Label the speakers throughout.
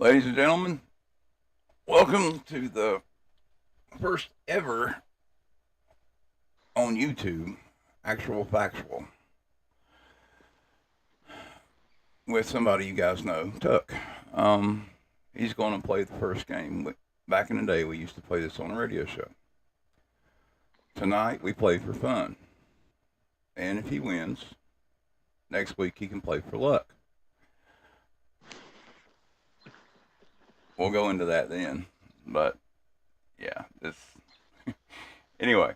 Speaker 1: Ladies and gentlemen, welcome to the first ever on YouTube actual factual with somebody you guys know, Tuck. He's going to play the first game. Back in the day, we used to play this on a radio show. Tonight, we play for fun. And if he wins, next week he can play for luck. We'll go into that then. But yeah, this anyway.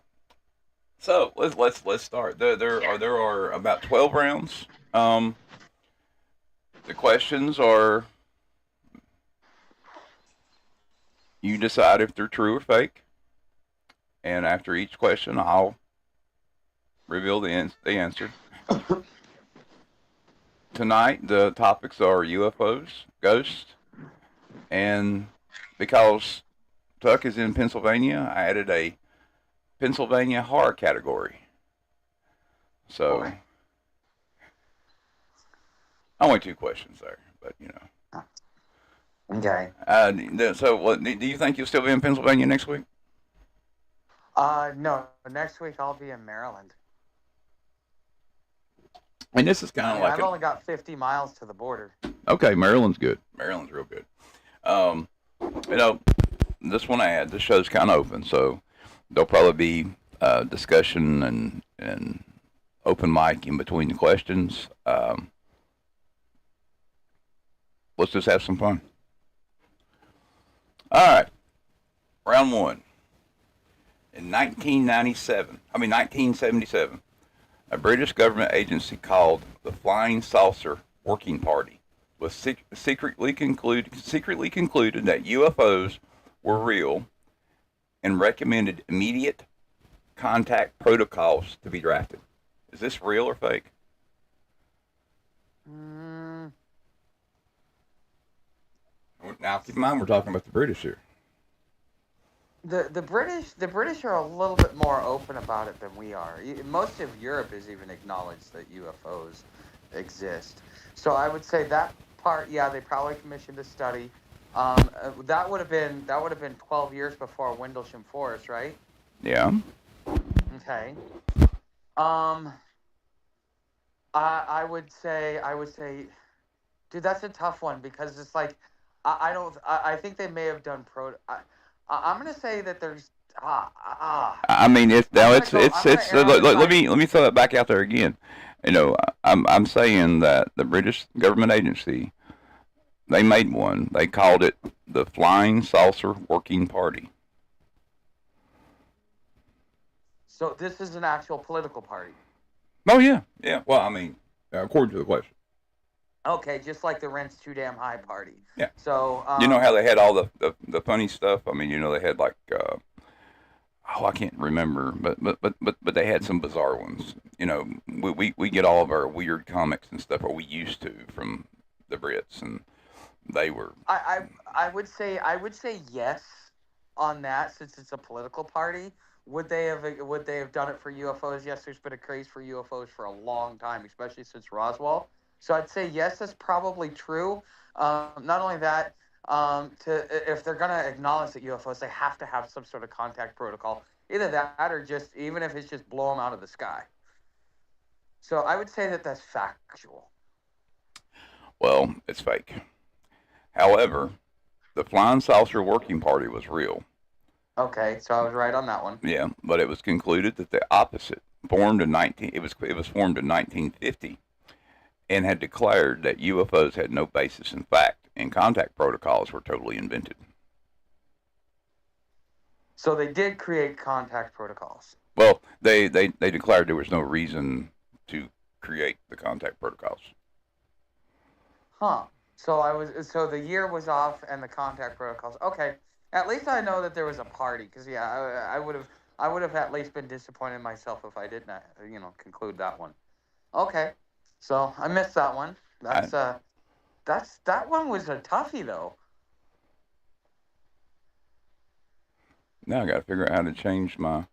Speaker 1: So let's start. There are about 12 rounds. The questions are, you decide if they're true or fake, and after each question, I'll reveal the answer. Tonight, the topics are UFOs, ghosts, and because Tuck is in Pennsylvania, I added a Pennsylvania horror category. So,
Speaker 2: Boy.
Speaker 1: only two questions there, but you know.
Speaker 2: Okay.
Speaker 1: So, what do you think you'll still be in Pennsylvania next week?
Speaker 2: No. Next week I'll be in Maryland.
Speaker 1: And this is kind of like
Speaker 2: I've only got 50 miles to the border.
Speaker 1: Okay, Maryland's good. Maryland's real good. You know, this one I had, this show's kind of open, so there'll probably be discussion and open mic in between the questions. Let's just have some fun. All right, round one. In 1977, a British government agency called the Flying Saucer Working Party was secretly concluded that UFOs were real and recommended immediate contact protocols to be drafted. Is this real or fake? Now, keep in mind we're talking about the British here.
Speaker 2: The British are a little bit more open about it than we are. Most of Europe has even acknowledged that UFOs exist. So I would say that part, yeah, they probably commissioned a study. That would have been 12 years before Windlesham Forest, right?
Speaker 1: Yeah.
Speaker 2: Okay. I would say, dude, that's a tough one because it's like, I think they may have done I'm gonna say that there's.
Speaker 1: I mean, let me throw that back out there again. You know, I'm saying that the British government agency, they made one. They called it the Flying Saucer Working Party.
Speaker 2: So this is an actual political party.
Speaker 1: Oh yeah, yeah. Well, I mean, according to the question.
Speaker 2: Okay, just like the rent's too damn high party.
Speaker 1: Yeah.
Speaker 2: So
Speaker 1: you know how they had all the funny stuff. I mean, you know, they had like I can't remember, but they had some bizarre ones. You know, we get all of our weird comics and stuff, or we used to, from the Brits, and they were.
Speaker 2: I would say yes on that, since it's a political party. Would they have done it for UFOs? Yes, there's been a craze for UFOs for a long time, especially since Roswell. So I'd say yes, that's probably true. Not only that, if they're going to acknowledge that UFOs, they have to have some sort of contact protocol. Either that or just, even if it's just blow them out of the sky. So I would say that that's factual.
Speaker 1: Well, it's fake. However, the Flying Saucer Working Party was real.
Speaker 2: Okay, so I was right on that one.
Speaker 1: Yeah, but it was concluded that the opposite formed in it was formed in 1950. And had declared that UFOs had no basis in fact, and contact protocols were totally invented.
Speaker 2: So they did create contact protocols.
Speaker 1: Well, they declared there was no reason to create the contact protocols.
Speaker 2: Huh. So the year was off and the contact protocols. Okay. At least I know that there was a party, because yeah, I would have at least been disappointed in myself if I didn't, conclude that one. Okay. So I missed that one. That one was a toughie though.
Speaker 1: Now I got to figure out how to change my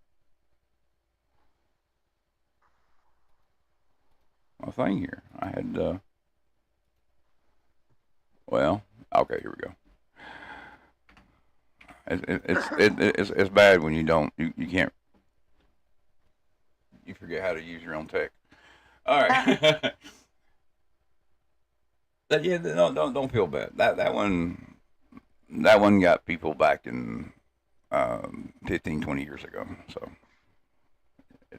Speaker 1: thing here. I had well, okay, here we go. It's bad when you don't you can't you forget how to use your own tech. All right. Yeah, no, don't feel bad. That one got people back in 15, 20 years ago. So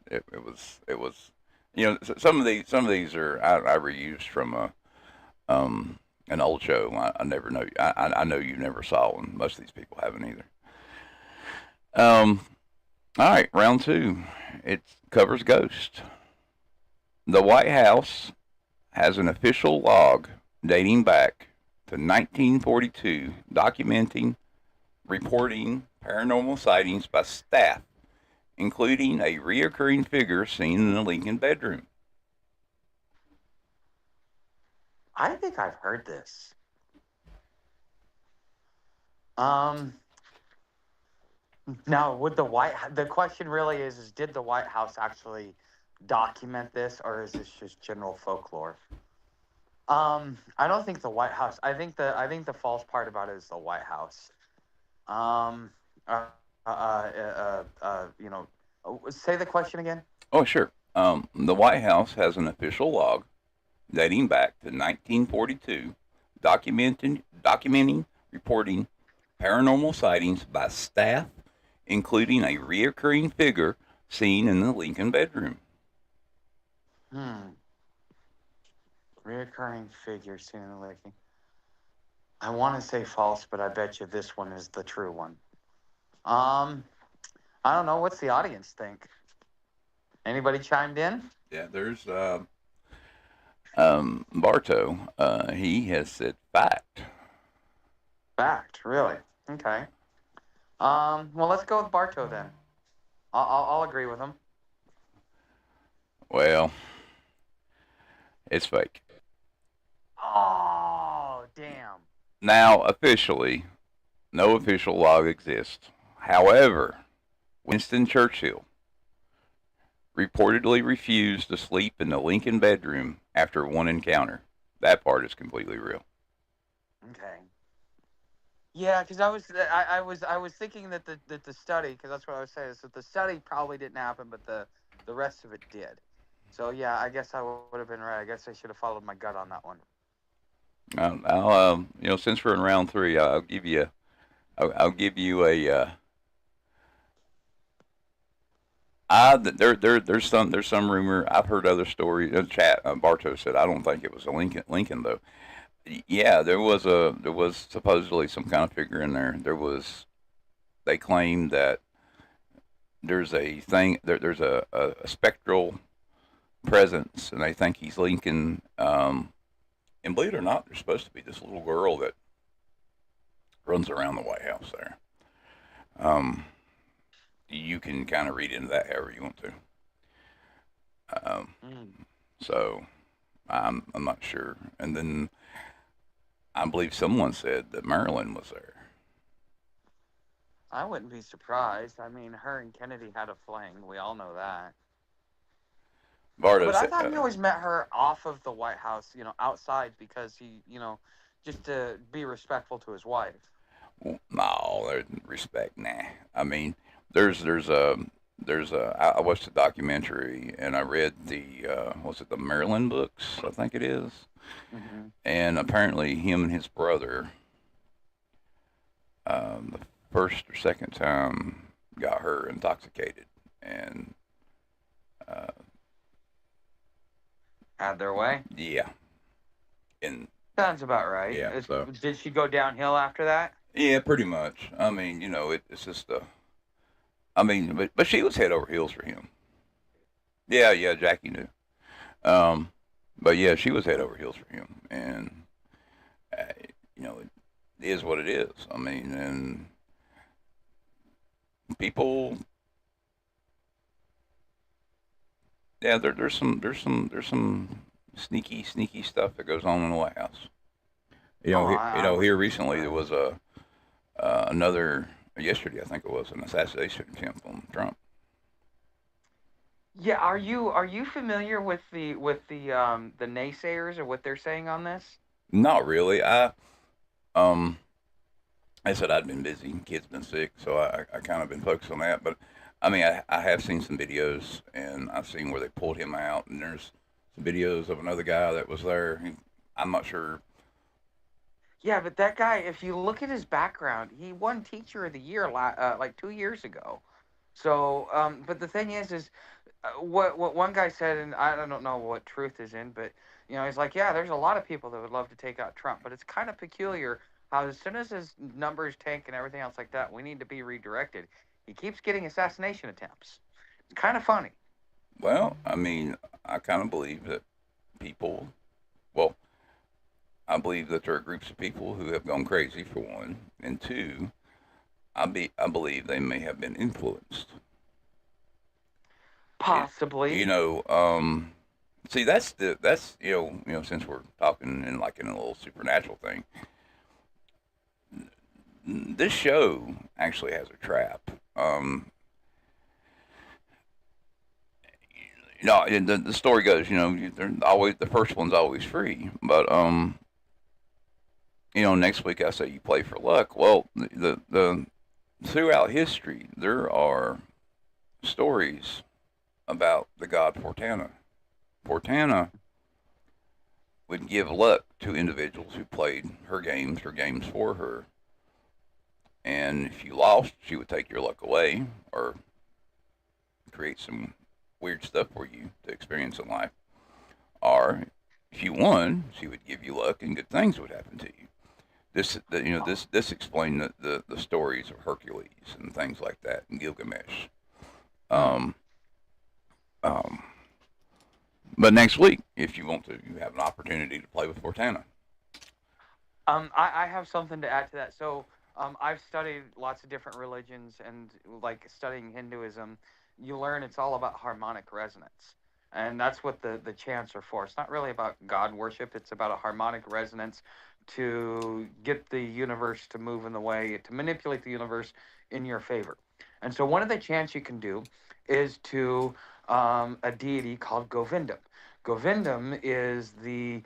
Speaker 1: it was some of these are I reused from um an old show. I never know. I know you never saw, and most of these people haven't either. Um. All right, round two. It covers ghost. The White House has an official log dating back to 1942 documenting reporting paranormal sightings by staff, including a reoccurring figure seen in the Lincoln bedroom.
Speaker 2: I think I've heard this. Um, now, would the question really is did the White House actually document this, or is this just general folklore? I don't think the White House. I think the false part about it is the White House. Um, uh, say the question again.
Speaker 1: Oh, sure. The White House has an official log dating back to 1942 documenting reporting paranormal sightings by staff, including a reoccurring figure seen in the Lincoln bedroom.
Speaker 2: Hmm. Reoccurring figure seen in the Lincoln. I want to say false, but I bet you this one is the true one. Um, I don't know. What's the audience think? Anybody chimed in?
Speaker 1: Yeah, there's Bartow. He has said fact.
Speaker 2: Fact, really? Okay. Well, let's go with Bartow then. I'll agree with him.
Speaker 1: Well, it's fake.
Speaker 2: Oh, damn.
Speaker 1: Now, officially, no official log exists. However, Winston Churchill reportedly refused to sleep in the Lincoln bedroom after one encounter. That part is completely real.
Speaker 2: Okay. Yeah, because I was thinking that the study, because that's what I was saying, is that the study probably didn't happen, but the rest of it did. So yeah, I guess I would have been right. I guess I should have followed my gut on that one.
Speaker 1: Since we're in round three, I'll give you a. There's some rumor. I've heard other stories. In the chat, Bartow said I don't think it was a Lincoln though. Yeah, there was supposedly some kind of figure in there. They claimed that there's a thing there's a spectral presence, and they think he's Lincoln. And believe it or not, there's supposed to be this little girl that runs around the White House there. Um, you can kind of read into that however you want to. Um,
Speaker 2: Mm.
Speaker 1: so I'm not sure. And then I believe someone said that Marilyn was there.
Speaker 2: I wouldn't be surprised. I mean, her and Kennedy had a fling. We all know that.
Speaker 1: Bardo
Speaker 2: But I
Speaker 1: said,
Speaker 2: thought he always met her off of the White House, outside because just to be respectful to his wife.
Speaker 1: "No, there's respect, nah." I mean, I watched a documentary and I read the was it the Maryland books? I think it is.
Speaker 2: Hmm.
Speaker 1: And apparently, him and his brother, the first or second time, got her intoxicated, and uh,
Speaker 2: Had their way.
Speaker 1: yeah, and
Speaker 2: Sounds about right.
Speaker 1: yeah, so
Speaker 2: Did she go downhill after that?
Speaker 1: yeah, pretty much. I mean, it's just I mean, but she was head over heels for him. Yeah, yeah, Jackie knew. Um, but yeah, she was head over heels for him, and uh, it is what it is. I mean, and people, yeah, there's some sneaky stuff that goes on in the White House.
Speaker 2: Oh,
Speaker 1: Here recently there was another yesterday I think it was an assassination attempt on Trump.
Speaker 2: Yeah, are you familiar with the naysayers or what they're saying on this?
Speaker 1: Not really. Um I said I'd been busy, kids been sick, so I kind of been focused on that. But I mean, I have seen some videos, and I've seen where they pulled him out, and there's some videos of another guy that was there. I'm not sure.
Speaker 2: Yeah, but that guy, if you look at his background, he won Teacher of the Year like 2 years ago. So, but the thing is what one guy said, and I don't know what truth is in, but he's like, yeah, there's a lot of people that would love to take out Trump, but it's kind of peculiar how as soon as his numbers tank and everything else like that, we need to be redirected. He keeps getting assassination attempts. It's kind of funny.
Speaker 1: Well, I mean, I kind of believe that people. Well, I believe that there are groups of people who have gone crazy for one, and two, I believe they may have been influenced. It, you
Speaker 2: Possibly.
Speaker 1: know, see, that's since we're talking in a little supernatural thing, this show actually has a trap. The story goes, they're always the first one's always free, but next week I say you play for luck. Well, the throughout history there are stories about the god Fortana. Fortana would give luck to individuals who played her games for her. And if you lost, she would take your luck away or create some weird stuff for you to experience in life. Or if you won, she would give you luck and good things would happen to you. This explained the stories of Hercules and things like that and Gilgamesh.
Speaker 2: Hmm.
Speaker 1: Um, um, but next week, if you want to, you have an opportunity to play with Fortana.
Speaker 2: I have something to add to that. So, I've studied lots of different religions, and like studying Hinduism, you learn it's all about harmonic resonance, and that's what the chants are for. It's not really about God worship; it's about a harmonic resonance to get the universe to move in the way to manipulate the universe in your favor. And so, one of the chants you can do is to a deity called Govindam. Govindam is the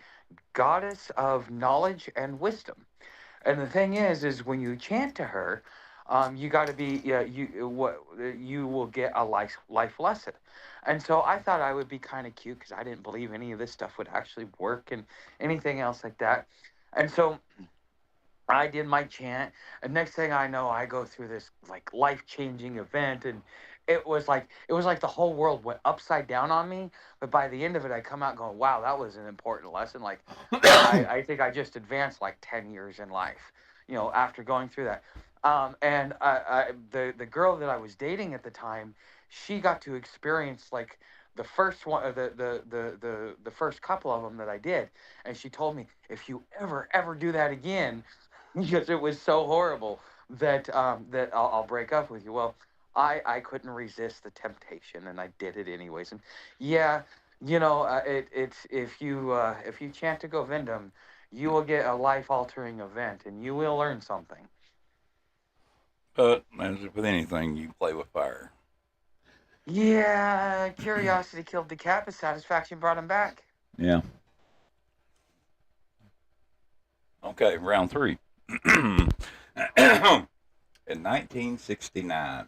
Speaker 2: goddess of knowledge and wisdom. And the thing is when you chant to her, you got to be yeah, what you will get a life lesson. And so I thought I would be kind of cute because I didn't believe any of this stuff would actually work and anything else like that. And so I did my chant, and next thing I know, I go through this like life-changing event, and it was like the whole world went upside down on me. But by the end of it, I come out going, "Wow, that was an important lesson." Like, I think I just advanced like 10 years in life, after going through that. And the girl that I was dating at the time, she got to experience like the first one, the first couple of them that I did, and she told me, if you ever do that again, because it was so horrible that I'll break up with you. Well, I couldn't resist the temptation, and I did it anyways. And yeah, it's if you chant to Govindam, you will get a life altering event, and you will learn something.
Speaker 1: But as with anything, you play with fire.
Speaker 2: Yeah, curiosity killed the cat, but satisfaction brought him back.
Speaker 3: Yeah.
Speaker 1: Okay, round three. In 1969,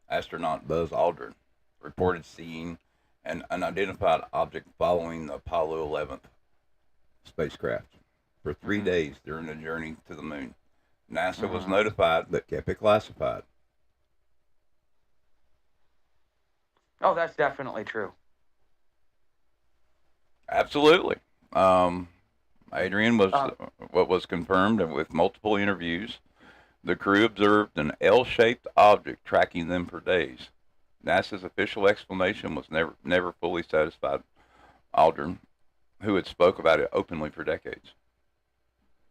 Speaker 1: astronaut Buzz Aldrin reported seeing an unidentified object following the Apollo 11th spacecraft for 3 days during the journey to the moon. NASA was
Speaker 2: Mm-hmm.
Speaker 1: notified but kept it classified.
Speaker 2: Oh, that's definitely true.
Speaker 1: Absolutely. Um, Adrian was
Speaker 2: Uh,
Speaker 1: what was confirmed with multiple interviews. The crew observed an L-shaped object tracking them for days. NASA's official explanation was never fully satisfied. Aldrin, who had spoke about it openly for decades.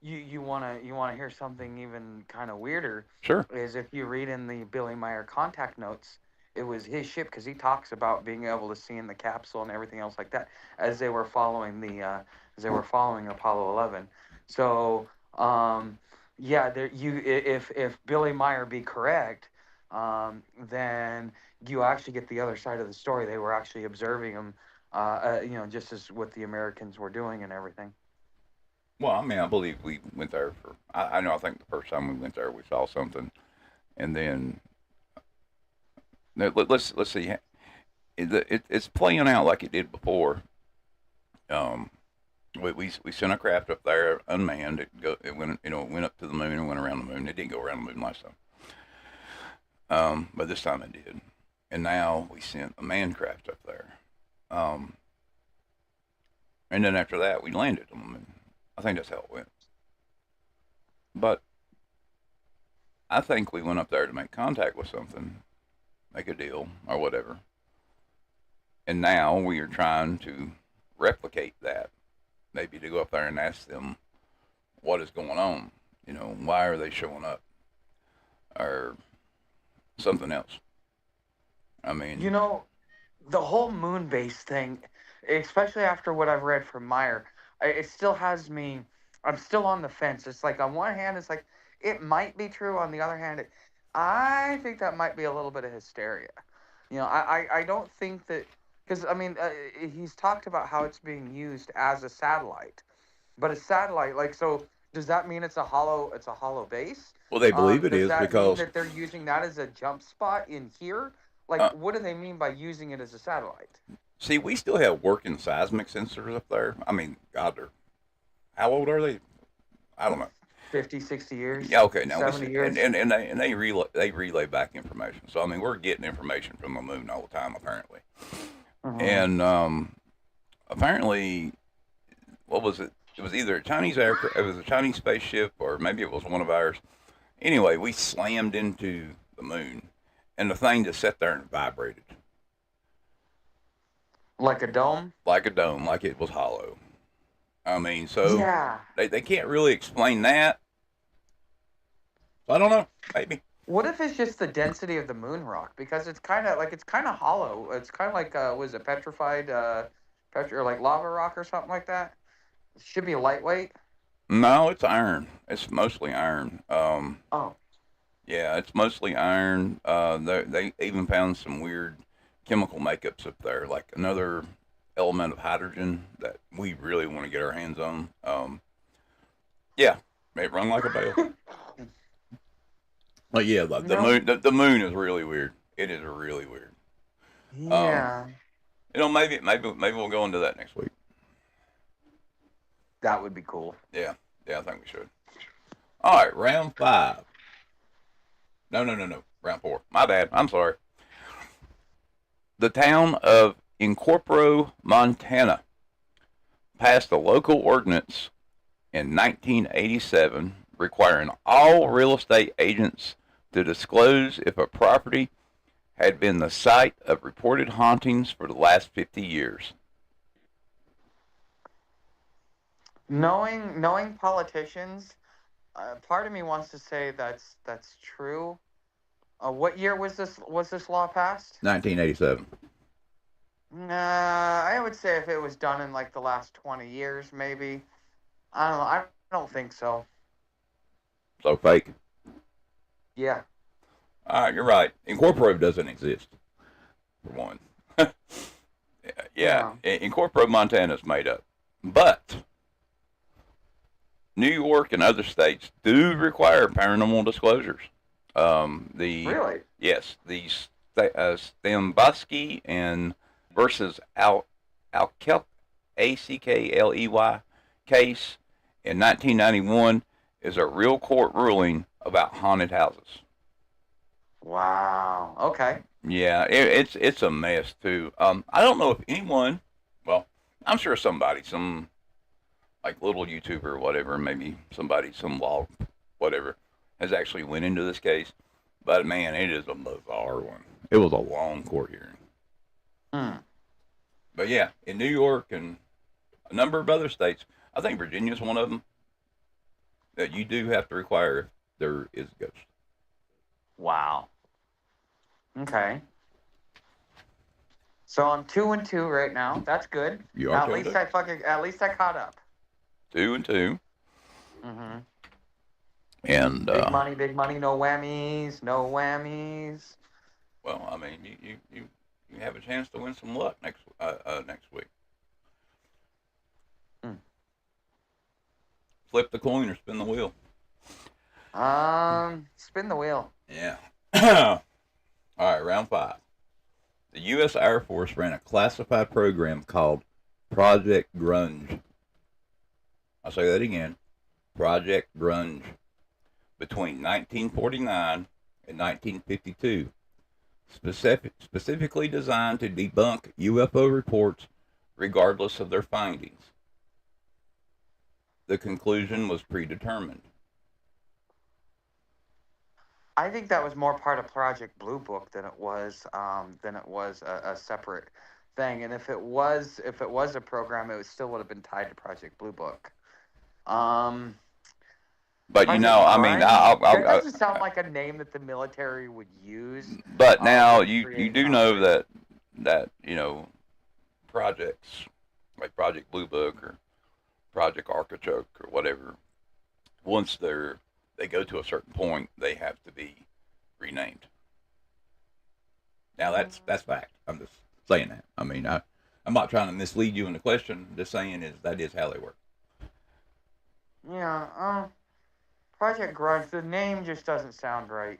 Speaker 2: you wanna hear something even kind of weirder?
Speaker 1: Sure.
Speaker 2: Is if you read in the Billy Meyer contact notes, it was his ship because he talks about being able to see in the capsule and everything else like that as they were following Apollo 11. So yeah, if Billy Meyer be correct, then you actually get the other side of the story. They were actually observing him, just as what the Americans were doing and everything.
Speaker 1: Well, I mean, I believe we went there for. I know. I think the first time we went there, we saw something, and then let's see. It's playing out like it did before. Um, we sent a craft up there unmanned. It went went up to the moon and went around the moon. It didn't go around the moon last time. But this time it did. And now we sent a manned craft up there. Um, and then after that we landed on the moon. I think that's how it went. But I think we went up there to make contact with something, make a deal or whatever. And now we are trying to replicate that. Maybe to go up there and ask them what is going on. Why are they showing up? Or something else. I mean,
Speaker 2: The whole moon base thing, especially after what I've read from Meyer, it still has me. I'm still on the fence. It's like on one hand, it's like it might be true. On the other hand, I think that might be a little bit of hysteria. I don't think that because I mean he's talked about how it's being used as a satellite, but a satellite like so. Does that mean it's a hollow base?
Speaker 1: well, they believe it
Speaker 2: Does
Speaker 1: is
Speaker 2: that mean
Speaker 1: because
Speaker 2: that they're using that as a jump spot in here? Like,
Speaker 1: uh,
Speaker 2: what do they mean by using it as a satellite?
Speaker 1: see, we still have working seismic sensors up there. I mean, God, how old are they? I don't know.
Speaker 2: 50, 60 years?
Speaker 1: Yeah, okay. Now
Speaker 2: 70 years?
Speaker 1: and they relay back information. So I mean, we're getting information from the moon all the time, apparently.
Speaker 2: Uh-huh.
Speaker 1: And apparently, what was it? It was either a Chinese aircraft, it was a Chinese spaceship, or maybe it was one of ours. Anyway, we slammed into the moon, and the thing just sat there and vibrated
Speaker 2: Like a dome?
Speaker 1: like a dome, like it was hollow. I mean, so
Speaker 2: Yeah.
Speaker 1: they can't really explain that. I don't know. Maybe.
Speaker 2: What if it's just the density of the moon rock? Because it's kind of hollow. It's kind of like was it petrified or like lava rock or something like that? It should be lightweight.
Speaker 1: No, it's iron. It's mostly iron.
Speaker 2: Oh.
Speaker 1: Yeah, it's mostly iron. They even found some weird chemical makeups up there, like another element of hydrogen that we really want to get our hands on. Yeah, it run like a bell. But yeah, the
Speaker 2: No.
Speaker 1: moon the moon is really weird. It is really weird. Um,
Speaker 2: Yeah.
Speaker 1: maybe we'll go into that next week.
Speaker 2: That would be cool.
Speaker 1: Yeah, yeah, I think we should. All right, round 5. No, round 4. My bad. I'm sorry. The town of Incorporo, Montana, passed a local ordinance in 1987 requiring all real estate agents to disclose if a property had been the site of reported hauntings for the last 50 years.
Speaker 2: Knowing politicians, part of me wants to say that's true. What year was this law passed?
Speaker 1: 1987.
Speaker 2: Nah, I would say if it was done in like the last 20 years, maybe. I don't know. I don't think so.
Speaker 1: So fake.
Speaker 2: Yeah.
Speaker 1: All right, you're right. Incorporo doesn't exist, for one. Yeah,
Speaker 2: Yeah.
Speaker 1: Incorporo, Montana is made up. But New York and other states do require paranormal disclosures.
Speaker 2: Really?
Speaker 1: Yes, the Stambosky and versus Alkel Ackley case in 1991 is a real court ruling about haunted houses.
Speaker 2: Wow. Okay.
Speaker 1: Yeah, it's a mess too. I don't know if anyone, well, I'm sure somebody, some like little YouTuber or whatever, maybe somebody, some law, whatever, has actually went into this case. But man, it is a bizarre one. It was a long court hearing.
Speaker 2: Hmm.
Speaker 1: But yeah, in New York and a number of other states, I think Virginia's one of them, that you do have to require if there is a ghost.
Speaker 2: Wow. Okay. So I'm 2-2 right now. That's good.
Speaker 1: You are
Speaker 2: At
Speaker 1: two and
Speaker 2: least
Speaker 1: two.
Speaker 2: I caught up.
Speaker 1: 2-2,
Speaker 2: Mm-hmm.
Speaker 1: and
Speaker 2: Big money, no whammies, no whammies.
Speaker 1: well, I mean, you have a chance to win some luck next week.
Speaker 2: Hmm.
Speaker 1: flip the coin or spin the wheel?
Speaker 2: Spin the wheel.
Speaker 1: Yeah. All right, round 5. The U.S. Air Force ran a classified program called Project Grunge. I'll say that again. Project Grunge. Between 1949 and 1952. Specifically designed to debunk UFO reports regardless of their findings. The conclusion was predetermined.
Speaker 2: I think that was more part of Project Blue Book than it was a separate thing. And if it was a program, it still would have been tied to Project Blue Book.
Speaker 1: But you know, I mean,
Speaker 2: that doesn't sound like a name that the military would use.
Speaker 1: But now
Speaker 2: to
Speaker 1: you
Speaker 2: create
Speaker 1: do know
Speaker 2: conflict.
Speaker 1: that you know projects like Project Blue Book or Project Artichoke or whatever, once they go to a certain point, they have to be renamed. Now that's fact. I'm just saying that. I mean, I'm not trying to mislead you in the question. Just saying that is how they work.
Speaker 2: Yeah. Project Grunge. The name just doesn't sound right.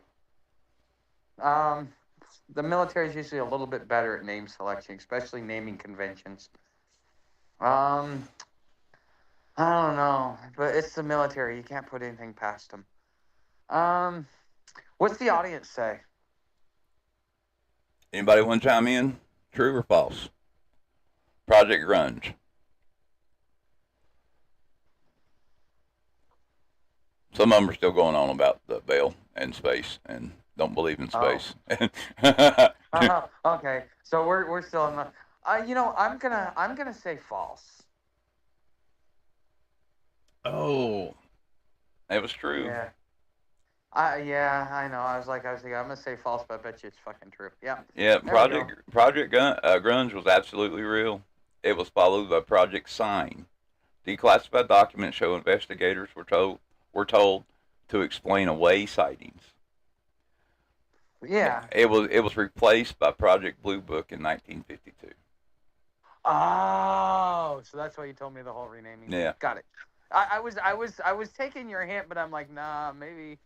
Speaker 2: The military is usually a little bit better at name selection, especially naming conventions. I don't know, but it's the military. You can't put anything past them. What's the audience say?
Speaker 1: Anybody want to chime in? True or false? Project Grunge. Some of them are still going on about the veil and space and don't believe in space.
Speaker 2: Okay, so we're still in the. I'm gonna say false.
Speaker 1: Oh, it was true.
Speaker 2: Yeah. I know. I was thinking, I'm gonna say false, but I bet you it's fucking true. Yeah.
Speaker 1: Yeah, Project Grunge was absolutely real. It was followed by Project Sign. Declassified documents show investigators were told to explain away sightings.
Speaker 2: Yeah.
Speaker 1: It was replaced by Project Blue Book in 1952.
Speaker 2: Oh, so that's why you told me the whole renaming.
Speaker 1: Yeah.
Speaker 2: Got it. I was taking your hint, but I'm like, nah, maybe.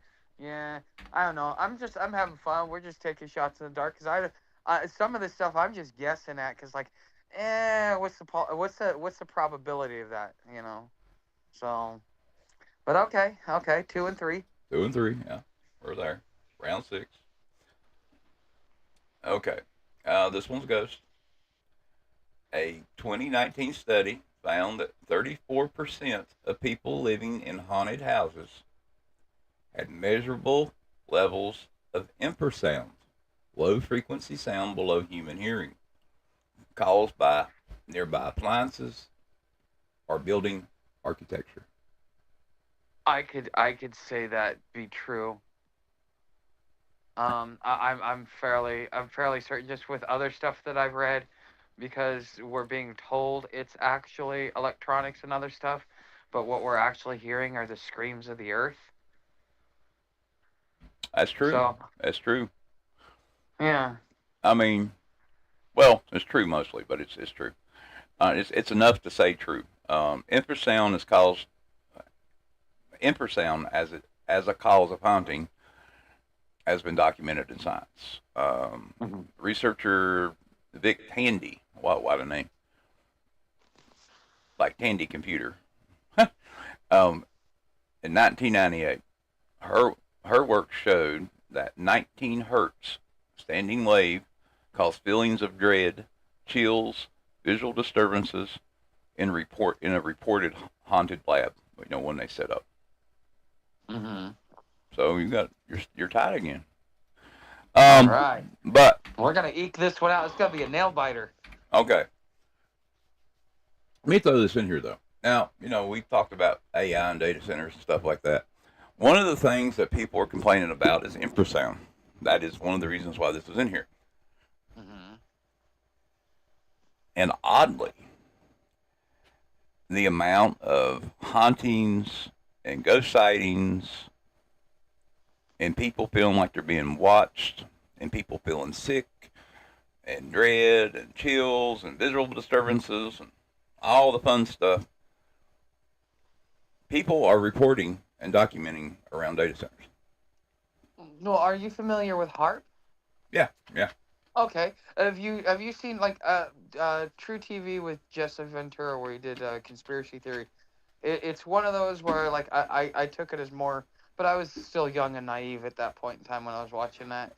Speaker 2: Yeah, I don't know. I'm having fun. We're just taking shots in the dark because some of this stuff I'm just guessing at because like, what's the probability of that? So, but okay, 2 and 3.
Speaker 1: 2 and 3, yeah, we're there. Round 6. Okay, this one's ghost. A 2019 study found that 34% of people living in haunted houses had measurable levels of infrasound, low frequency sound below human hearing, caused by nearby appliances or building architecture.
Speaker 2: I could say that be true. I'm fairly certain just with other stuff that I've read, because we're being told it's actually electronics and other stuff, but what we're actually hearing are the screams of the earth.
Speaker 1: That's true.
Speaker 2: So,
Speaker 1: that's true.
Speaker 2: Yeah.
Speaker 1: I mean, well, it's true mostly, but it's true. It's enough to say true. Infrasound is caused. Infrasound as a cause of haunting has been documented in science. Researcher Vic Tandy, what a name, like Tandy Computer. In 1998, her work showed that 19 hertz standing wave caused feelings of dread, chills, visual disturbances in a reported haunted lab. When they set up. So you're tied again.
Speaker 2: All right.
Speaker 1: But
Speaker 2: we're gonna eke this one out. It's gonna be a nail biter.
Speaker 1: Okay. Let me throw this in here though. Now, we talked about AI and data centers and stuff like that. One of the things that people are complaining about is infrasound. That is one of the reasons why this is in here. And oddly, the amount of hauntings and ghost sightings and people feeling like they're being watched and people feeling sick and dread and chills and visual disturbances and all the fun stuff people are reporting and documenting around data centers.
Speaker 2: No, are you familiar with HARP?
Speaker 1: Yeah, yeah.
Speaker 2: Okay. Have you seen like True TV with Jesse Ventura where he did conspiracy theory? It's one of those where like I took it as more, but I was still young and naive at that point in time when I was watching that.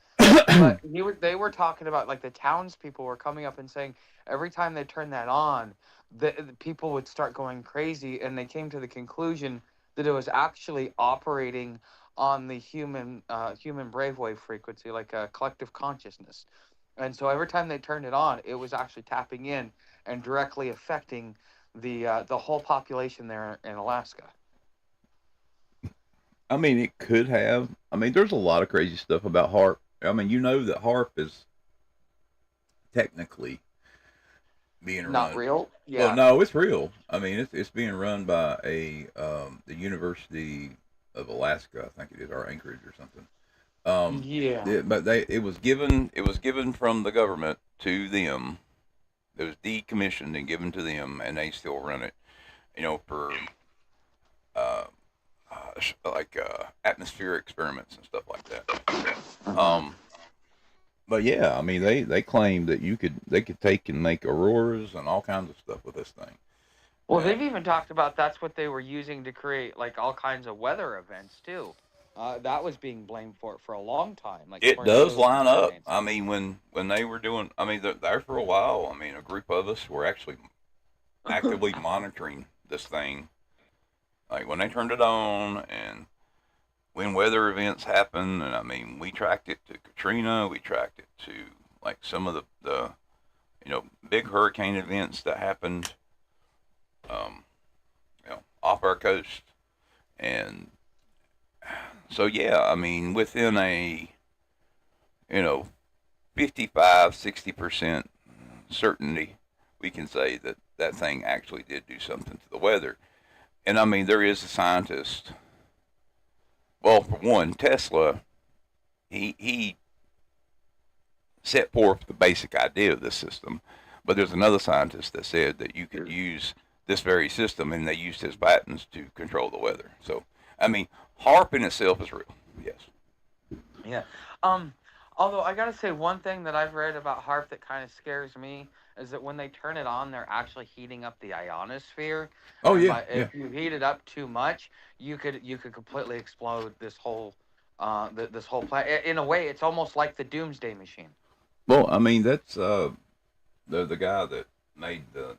Speaker 2: But they were talking about like the townspeople were coming up and saying every time they turned that on, the people would start going crazy, and they came to the conclusion that it was actually operating on the human brainwave frequency, like a collective consciousness. And so every time they turned it on, it was actually tapping in and directly affecting the whole population there in Alaska.
Speaker 1: I mean, it could have. I mean, there's a lot of crazy stuff about HARP. I mean, you know that HARP is technically being
Speaker 2: Not
Speaker 1: run.
Speaker 2: real?
Speaker 1: Well,
Speaker 2: Yeah.
Speaker 1: no, it's real. I mean, it's being run by the University of Alaska, I think it is, or Anchorage or something.
Speaker 2: Yeah.
Speaker 1: But it was given from the government to them. It was decommissioned and given to them, and they still run it. You know, for uh, atmosphere experiments and stuff like that.
Speaker 2: Uh-huh.
Speaker 1: Um, but yeah, I mean, they claim that they could take and make auroras and all kinds of stuff with this thing.
Speaker 2: Well,
Speaker 1: Uh,
Speaker 2: they've even talked about that's what they were using to create like all kinds of weather events too. That was being blamed for it for a long time, like
Speaker 1: it does
Speaker 2: tornadoes and
Speaker 1: line up.
Speaker 2: hurricanes.
Speaker 1: I mean, when they were doing, I mean, there for a while. I mean, a group of us were actually actively monitoring this thing, like when they turned it on and when weather events happen. And I mean, we tracked it to Katrina. We tracked it to like some of the big hurricane events that happened, um, off our coast. And so yeah, I mean, within a you know 55-60% certainty, we can say that that thing actually did do something to the weather. And I mean, there is a scientist. Well, for one, Tesla, he set forth the basic idea of this system, but there's another scientist that said that you could use this very system, and they used his patents to control the weather. So, I mean, HARP in itself is real. Yes.
Speaker 2: Yeah. Um, Although I gotta say one thing that I've read about HARP that kind of scares me is that when they turn it on, they're actually heating up the ionosphere,
Speaker 1: Oh
Speaker 2: and
Speaker 1: yeah,
Speaker 2: by
Speaker 1: yeah.
Speaker 2: if you heat it up too much, you could completely explode this whole this whole planet. In a way, it's almost like the Doomsday Machine.
Speaker 1: Well, I mean, that's the guy that made the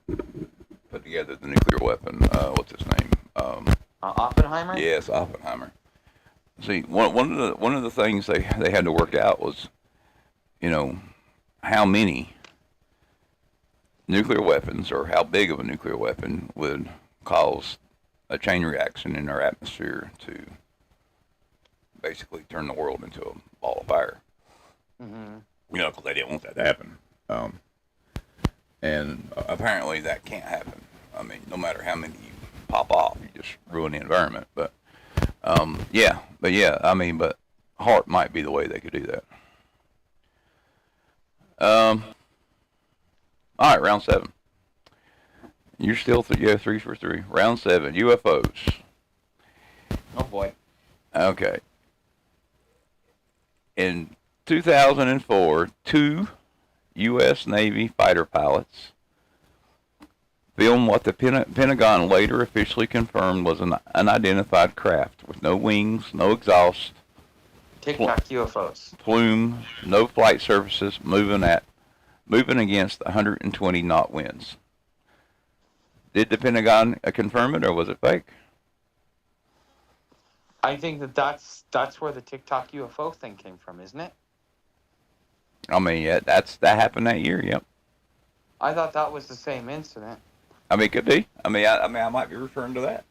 Speaker 1: put together the nuclear weapon. What's his name?
Speaker 2: Oppenheimer.
Speaker 1: Yes, Oppenheimer. See, one of the things they had to work out was, you know, how many nuclear weapons or how big of a nuclear weapon would cause a chain reaction in our atmosphere to basically turn the world into a ball of fire.
Speaker 2: Mm-hmm.
Speaker 1: You know, because they didn't want that to happen. And apparently that can't happen. I mean, no matter how many you pop off, you just ruin the environment. But I mean, but HARP might be the way they could do that. All right, round 7. You're still 3 for 3. Round 7, UFOs.
Speaker 2: Oh boy.
Speaker 1: Okay. In 2004, 2 U.S. Navy fighter pilots filmed what the Pentagon later officially confirmed was an unidentified craft with no wings, no exhaust,
Speaker 2: TikTok UFOs.
Speaker 1: plume, no flight surfaces, moving against 120 knot winds. Did the Pentagon confirm it, or was it fake?
Speaker 2: I think that's where the TikTok UFO thing came from, isn't it?
Speaker 1: I mean, yeah, that happened that year. Yep.
Speaker 2: I thought that was the same incident.
Speaker 1: I mean, it could be. I might be referring to that.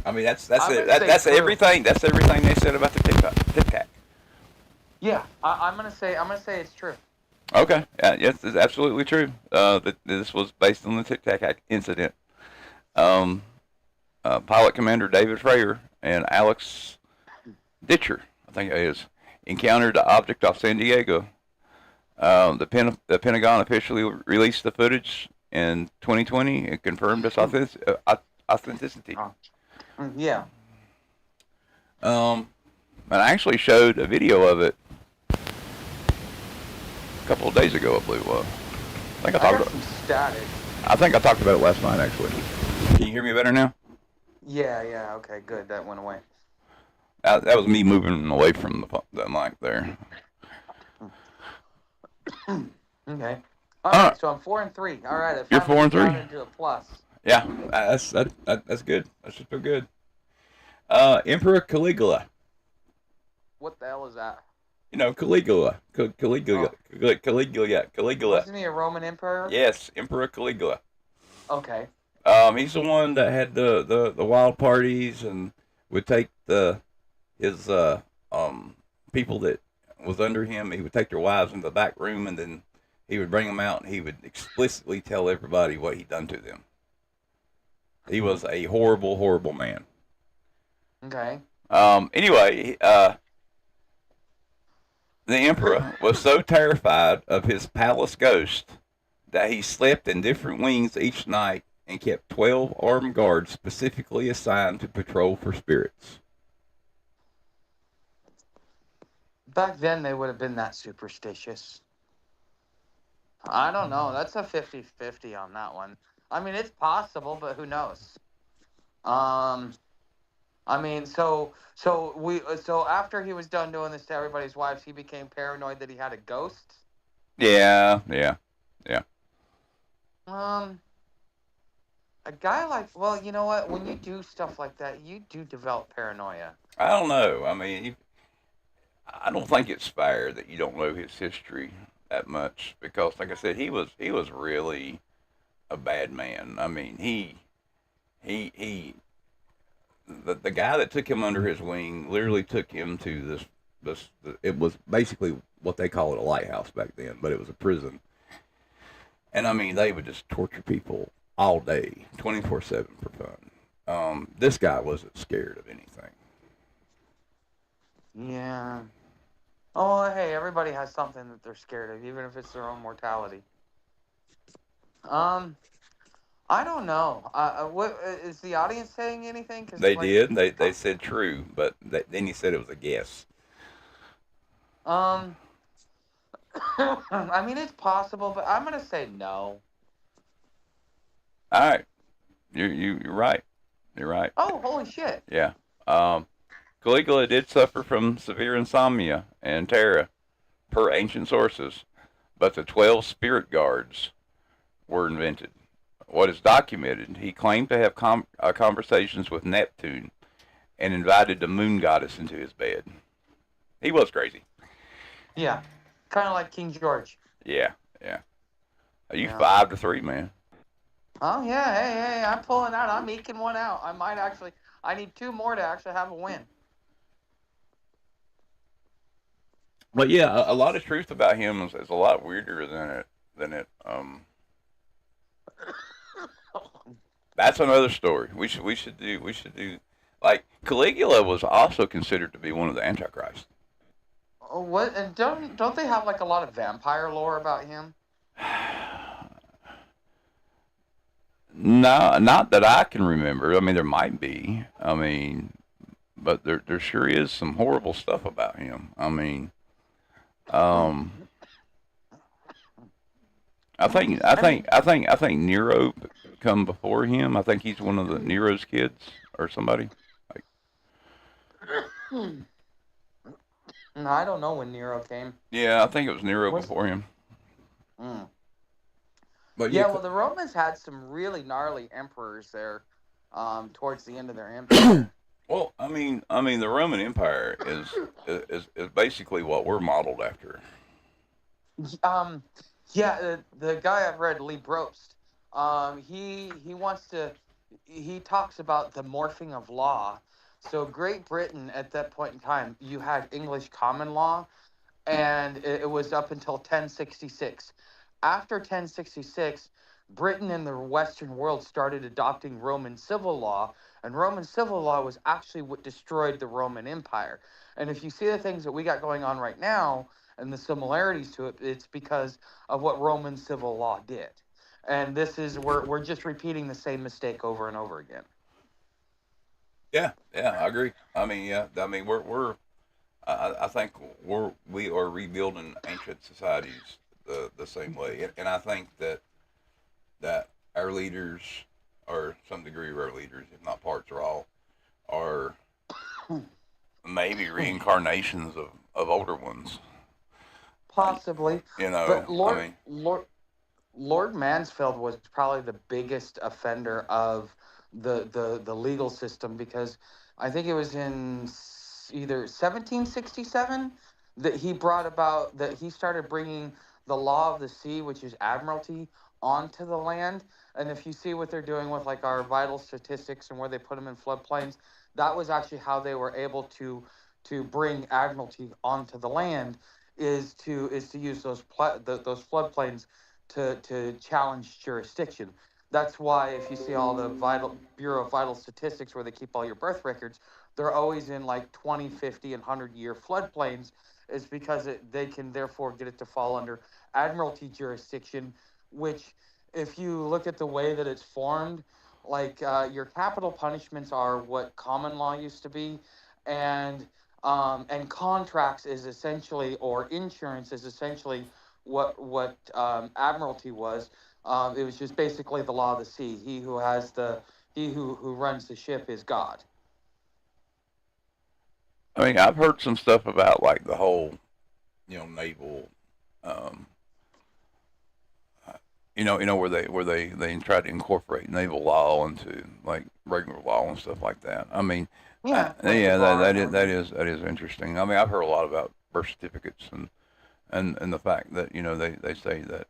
Speaker 1: I mean, that's it. That's everything. That's everything they said about the Tic Tac.
Speaker 2: Yeah, I'm gonna say it's true.
Speaker 1: Okay. Yes, it's absolutely true. That this was based on the Tic Tac incident. Pilot Commander David Freyer and Alex Ditcher, I think it is, encountered the object off San Diego. The Pentagon officially released the footage in 2020. It confirmed its authenticity.
Speaker 2: Yeah.
Speaker 1: And I actually showed a video of it a couple of days ago, I believe it was. I think I
Speaker 2: got
Speaker 1: talked.
Speaker 2: some static.
Speaker 1: I think I talked about it last night, actually. Can you hear me better now?
Speaker 2: Yeah. Okay, good. That went away.
Speaker 1: That was me moving away from the mic there.
Speaker 2: Okay. All right. So I'm 4-3. All right. I
Speaker 1: You're
Speaker 2: finally
Speaker 1: 4-3.
Speaker 2: got into a plus.
Speaker 1: Yeah, that's good. That should feel good. Emperor Caligula.
Speaker 2: What the hell is that?
Speaker 1: You know, Caligula. Caligula.
Speaker 2: Wasn't he a Roman emperor?
Speaker 1: Yes, Emperor Caligula.
Speaker 2: Okay.
Speaker 1: He's the one that had the wild parties and would take his people that was under him. He would take their wives into the back room, and then he would bring them out, and he would explicitly tell everybody what he'd done to them. He was a horrible, horrible man.
Speaker 2: Okay.
Speaker 1: Anyway, the emperor was so terrified of his palace ghost that he slept in different wings each night and kept 12 armed guards specifically assigned to patrol for spirits.
Speaker 2: Back then, they would have been that superstitious. I don't know. That's a 50-50 on that one. I mean, it's possible, but who knows? I mean, so after he was done doing this to everybody's wives, he became paranoid that he had a ghost.
Speaker 1: Yeah.
Speaker 2: A guy like, well, you know what? When you do stuff like that, you do develop paranoia.
Speaker 1: I don't know. I mean, I don't think it's fair that you don't know his history that much because, like I said, he was really a bad man. I mean, the guy that took him under his wing literally took him to this. It was basically what they call it a lighthouse back then, but it was a prison. And I mean, they would just torture people all day, 24/7 for fun. This guy wasn't scared of anything.
Speaker 2: Yeah. Oh, hey, everybody has something that they're scared of, even if it's their own mortality. I don't know. What is the audience saying anything?
Speaker 1: They did. They said true, but then he said it was a guess.
Speaker 2: I mean, it's possible, but I'm gonna say no.
Speaker 1: All right, you're right. You're right.
Speaker 2: Oh, holy shit!
Speaker 1: Yeah. Caligula did suffer from severe insomnia and terror, per ancient sources, but the 12 spirit guards were invented. What is documented, he claimed to have conversations with Neptune and invited the moon goddess into his bed. He was crazy.
Speaker 2: Yeah, kind of like King George.
Speaker 1: Yeah. Are you 5-3, man?
Speaker 2: Oh, yeah, hey, I'm pulling out. I'm eking one out. I need 2 more to actually have a win.
Speaker 1: But yeah, a lot of truth about him is a lot weirder than it. That's another story. We should do like Caligula was also considered to be one of the Antichrist.
Speaker 2: Oh, what? And don't they have like a lot of vampire lore about him?
Speaker 1: No, not that I can remember. I mean, there might be. I mean, but there sure is some horrible stuff about him. I mean, I think Nero come before him. I think he's one of the Nero's kids or somebody. Like,
Speaker 2: No, I don't know when Nero came.
Speaker 1: yeah, I think it was Nero before him.
Speaker 2: But yeah, well, the Romans had some really gnarly emperors there, towards the end of their empire.
Speaker 1: Well, I mean, the Roman Empire is basically what we're modeled after.
Speaker 2: Yeah, the guy I've read, Lee Brost, he talks about the morphing of law. So Great Britain at that point in time, you had English common law, and it was up until 1066. After 1066, Britain and the Western world started adopting Roman civil law, and Roman civil law was actually what destroyed the Roman Empire. And if you see the things that we got going on right now and the similarities to it, it's because of what Roman civil law did. and this is we're just repeating the same mistake over and over again.
Speaker 1: Yeah, yeah, I agree. I mean, yeah, I mean, I think we are rebuilding ancient societies the same way, and I think that our leaders, or some degree of our leaders, if not parts or all, are maybe reincarnations of older ones.
Speaker 2: Possibly,
Speaker 1: You
Speaker 2: but
Speaker 1: know, I mean,
Speaker 2: Lord Mansfield was probably the biggest offender of the legal system, because I think it was in either 1767 that he brought about that he started bringing the law of the sea, which is admiralty, onto the land. And if you see what they're doing with like our vital statistics and where they put them in floodplains, that was actually how they were able to bring admiralty onto the land, is to use those floodplains to challenge jurisdiction. That's why if you see all the vital Bureau of Vital Statistics where they keep all your birth records, they're always in like 20, 50, and 100-year floodplains, is because they can therefore get it to fall under admiralty jurisdiction, which, if you look at the way that it's formed, like your capital punishments are what common law used to be, and contracts is essentially, or insurance is essentially what admiralty was. It was just basically the law of the sea. He who runs the ship is God.
Speaker 1: I mean, I've heard some stuff about like the whole, naval, um, where they try to incorporate naval law into like regular law and stuff like that. I mean,
Speaker 2: Yeah, like the
Speaker 1: yeah,
Speaker 2: bar and
Speaker 1: that is interesting. I mean, I've heard a lot about birth certificates and the fact that they say that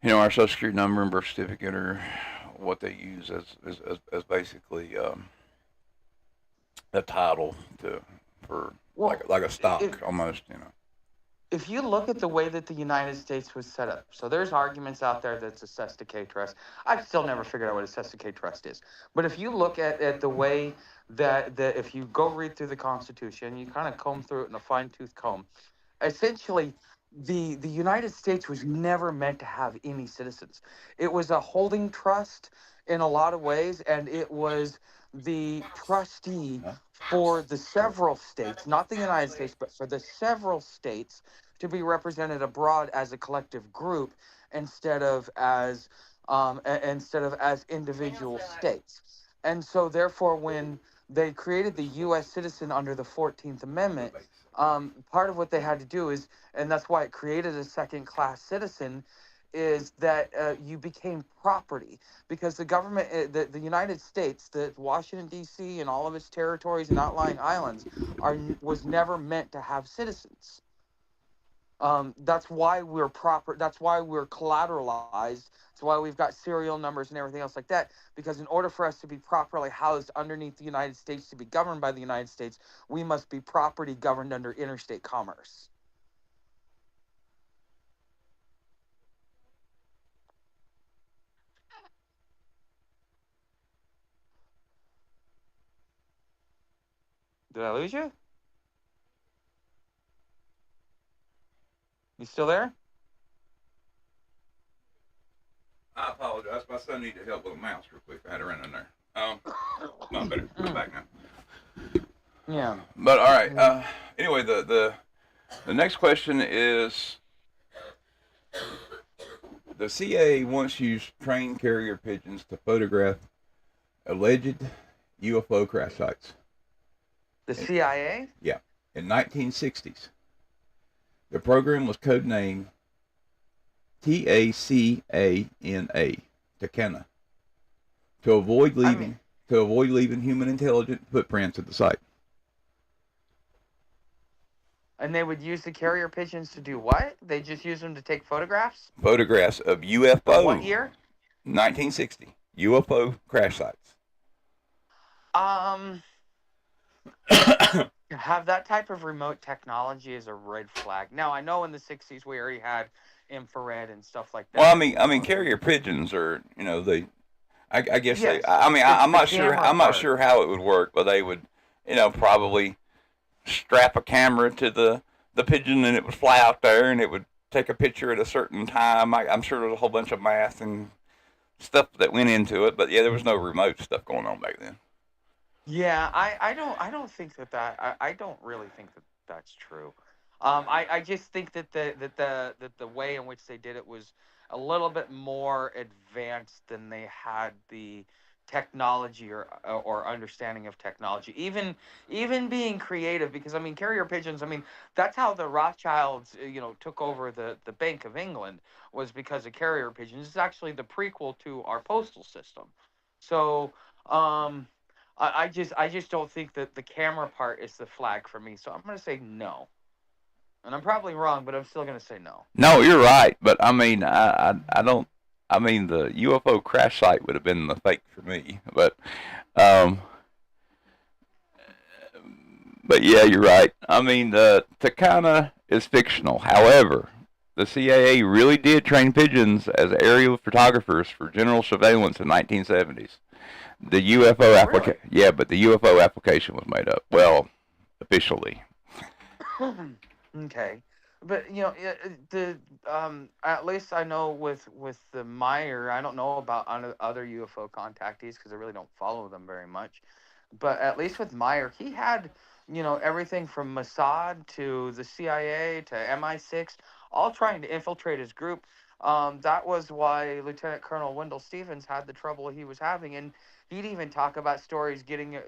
Speaker 1: our social security number and birth certificate are what they use as basically a title to for
Speaker 2: well,
Speaker 1: like a
Speaker 2: if
Speaker 1: stock almost.
Speaker 2: if you look at the way that the United States was set up, so there's arguments out there that's a cess decay trust. I've still never figured out what a cess decay trust is. But if you look at the way that if you go read through the Constitution, you kind of comb through it in a fine tooth comb, essentially the United States was never meant to have any citizens. It was a holding trust in a lot of ways, and it was the trustee
Speaker 1: Huh?
Speaker 2: for the several states, not the United States, but for the several states, to be represented abroad as a collective group instead of as individual states. And so therefore when they created the US citizen under the 14th Amendment, part of what they had to do is, and that's why it created a second class citizen, is that you became property, because the government, the United States, the Washington D.C. and all of its territories and outlying islands was never meant to have citizens. That's why we're proper. That's why we're collateralized. That's why we've got serial numbers and everything else like that. Because in order for us to be properly housed underneath the United States, to be governed by the United States, we must be property governed under interstate commerce. Did I lose you? You still there?
Speaker 1: I apologize. My son needed help with a mouse real quick. I had to run in there. No, better. I'm back now.
Speaker 2: Yeah.
Speaker 1: But all right. Anyway, the next question is: the CIA once used trained carrier pigeons to photograph alleged UFO crash sites.
Speaker 2: The CIA?
Speaker 1: Yeah, in 1960s. The program was codenamed TACANA, Takana, to avoid
Speaker 2: I
Speaker 1: leaving
Speaker 2: mean,
Speaker 1: human intelligent footprints at the site.
Speaker 2: and they would use the carrier pigeons to do what? They just use them to take photographs?
Speaker 1: Photographs of
Speaker 2: Of what
Speaker 1: UFO,
Speaker 2: year?
Speaker 1: 1960 UFO crash sites.
Speaker 2: Um, have that type of remote technology is a red flag. Now, I know in the 60s we already had infrared and stuff like
Speaker 1: Well,
Speaker 2: that.
Speaker 1: I mean, carrier pigeons are, they. I guess they.
Speaker 2: Yes,
Speaker 1: I'm
Speaker 2: it's the
Speaker 1: not sure.
Speaker 2: camera
Speaker 1: I'm not
Speaker 2: part.
Speaker 1: sure how it would work, but they would, probably strap a camera to the pigeon, and it would fly out there, and it would take a picture at a certain time. I'm sure there's a whole bunch of math and stuff that went into it, but yeah, there was no remote stuff going on back then.
Speaker 2: Yeah, I don't think I don't really think that that's true. I just think that the way in which they did it was a little bit more advanced than they had the technology or understanding of technology. Even being creative, because I mean carrier pigeons. I mean that's how the Rothschilds took over the Bank of England, was because of carrier pigeons. It's actually the prequel to our postal system. So. I just don't think that the camera part is the flag for me. So I'm gonna say no, and I'm probably wrong, but I'm still gonna say no.
Speaker 1: No, you're right, but I mean, I don't. I mean, the UFO crash site would have been the fake for me, um, but yeah, you're right. I mean, the Takana is fictional. However, the CIA really did train pigeons as aerial photographers for general surveillance in 1970s. The UFO
Speaker 2: Oh, really?
Speaker 1: application, yeah, but the UFO application was made up. Well, officially.
Speaker 2: Okay, but the at least I know with the Meyer, I don't know about other UFO contactees because I really don't follow them very much. But at least with Meyer, he had everything from Mossad to the CIA to MI6, all trying to infiltrate his group. That was why Lieutenant Colonel Wendell Stevens had the trouble he was having, and he'd even talk about stories getting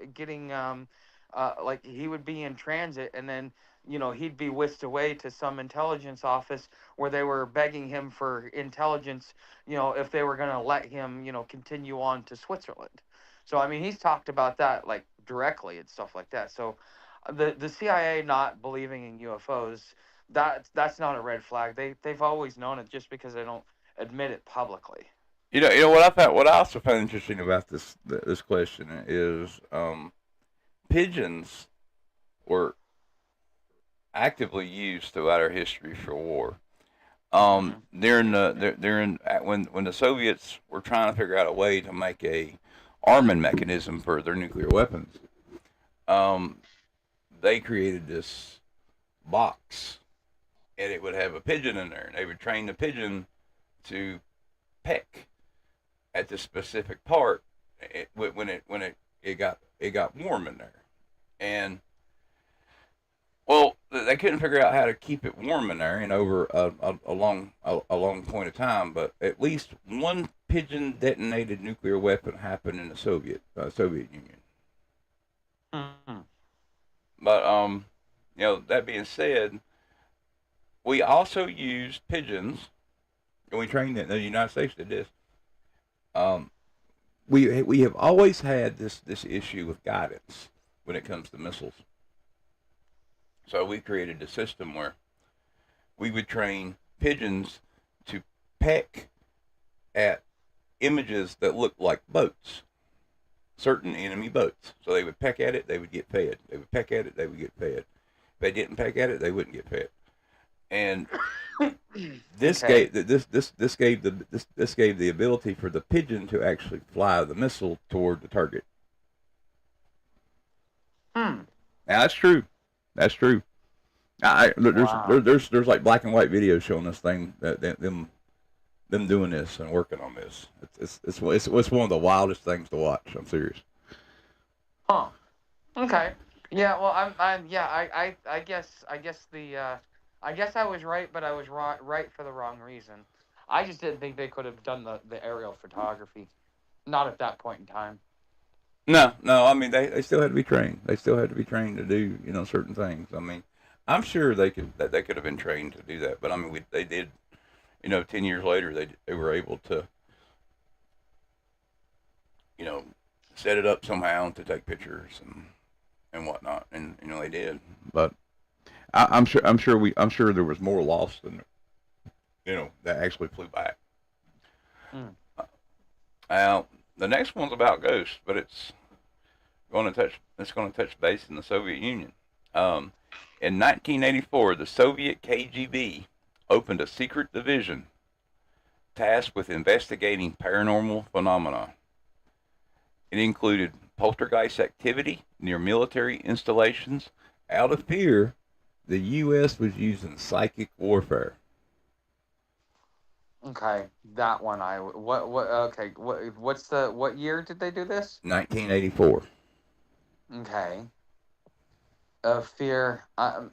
Speaker 2: like he would be in transit and then he'd be whisked away to some intelligence office where they were begging him for intelligence, if they were going to let him, continue on to Switzerland. So, I mean, he's talked about that like directly and stuff like that. So, the CIA not believing in UFOs, that's not a red flag. They've always known it, just because they don't admit it publicly.
Speaker 1: What I found, what I also found interesting about this question is pigeons were actively used throughout our history for war.
Speaker 2: Hmm.
Speaker 1: During when the Soviets were trying to figure out a way to make a arming mechanism for their nuclear weapons, um, they created this box, and it would have a pigeon in there, and they would train the pigeon to peck at the specific part when it got warm in there, and well, they couldn't figure out how to keep it warm in there and over a long point of time. But at least one pigeon detonated nuclear weapon happened in the Soviet Union.
Speaker 2: Hmm.
Speaker 1: But that being said, we also used pigeons, and we trained in the United States did this. Um, we have always had this issue with guidance when it comes to missiles. So we created a system where we would train pigeons to peck at images that looked like boats, certain enemy boats. So they would peck at it, they would get fed. They would peck at it, they would get fed. If they didn't peck at it, they wouldn't get fed. And this
Speaker 2: Okay.
Speaker 1: gave this gave the ability for the pigeon to actually fly the missile toward the target.
Speaker 2: Hmm.
Speaker 1: Now that's true. That's true.
Speaker 2: Wow.
Speaker 1: There's like black and white videos showing this thing that them doing this and working on this. It's one of the wildest things to watch. I'm serious.
Speaker 2: Huh. Okay. Yeah. Well, yeah. I guess I was right, but I was right for the wrong reason. I just didn't think they could have done the aerial photography. Not at that point in time.
Speaker 1: No, no. I mean, they still had to be trained. They still had to be trained to do certain things. I mean, I'm sure they could have been trained to do that. But I mean, they did. 10 years later, they were able to you know set it up somehow to take pictures and whatnot, and they did. But I'm sure there was more lost than that actually flew back.
Speaker 2: Hmm.
Speaker 1: Now the next one's about ghosts, but it's going to touch base in the Soviet Union. Um, in 1984, the Soviet KGB opened a secret division tasked with investigating paranormal phenomena. It included poltergeist activity near military installations. Out of fear, the U.S. was using psychic warfare.
Speaker 2: Okay, that one what okay, what year did they do this?
Speaker 1: 1984.
Speaker 2: Okay. Fear.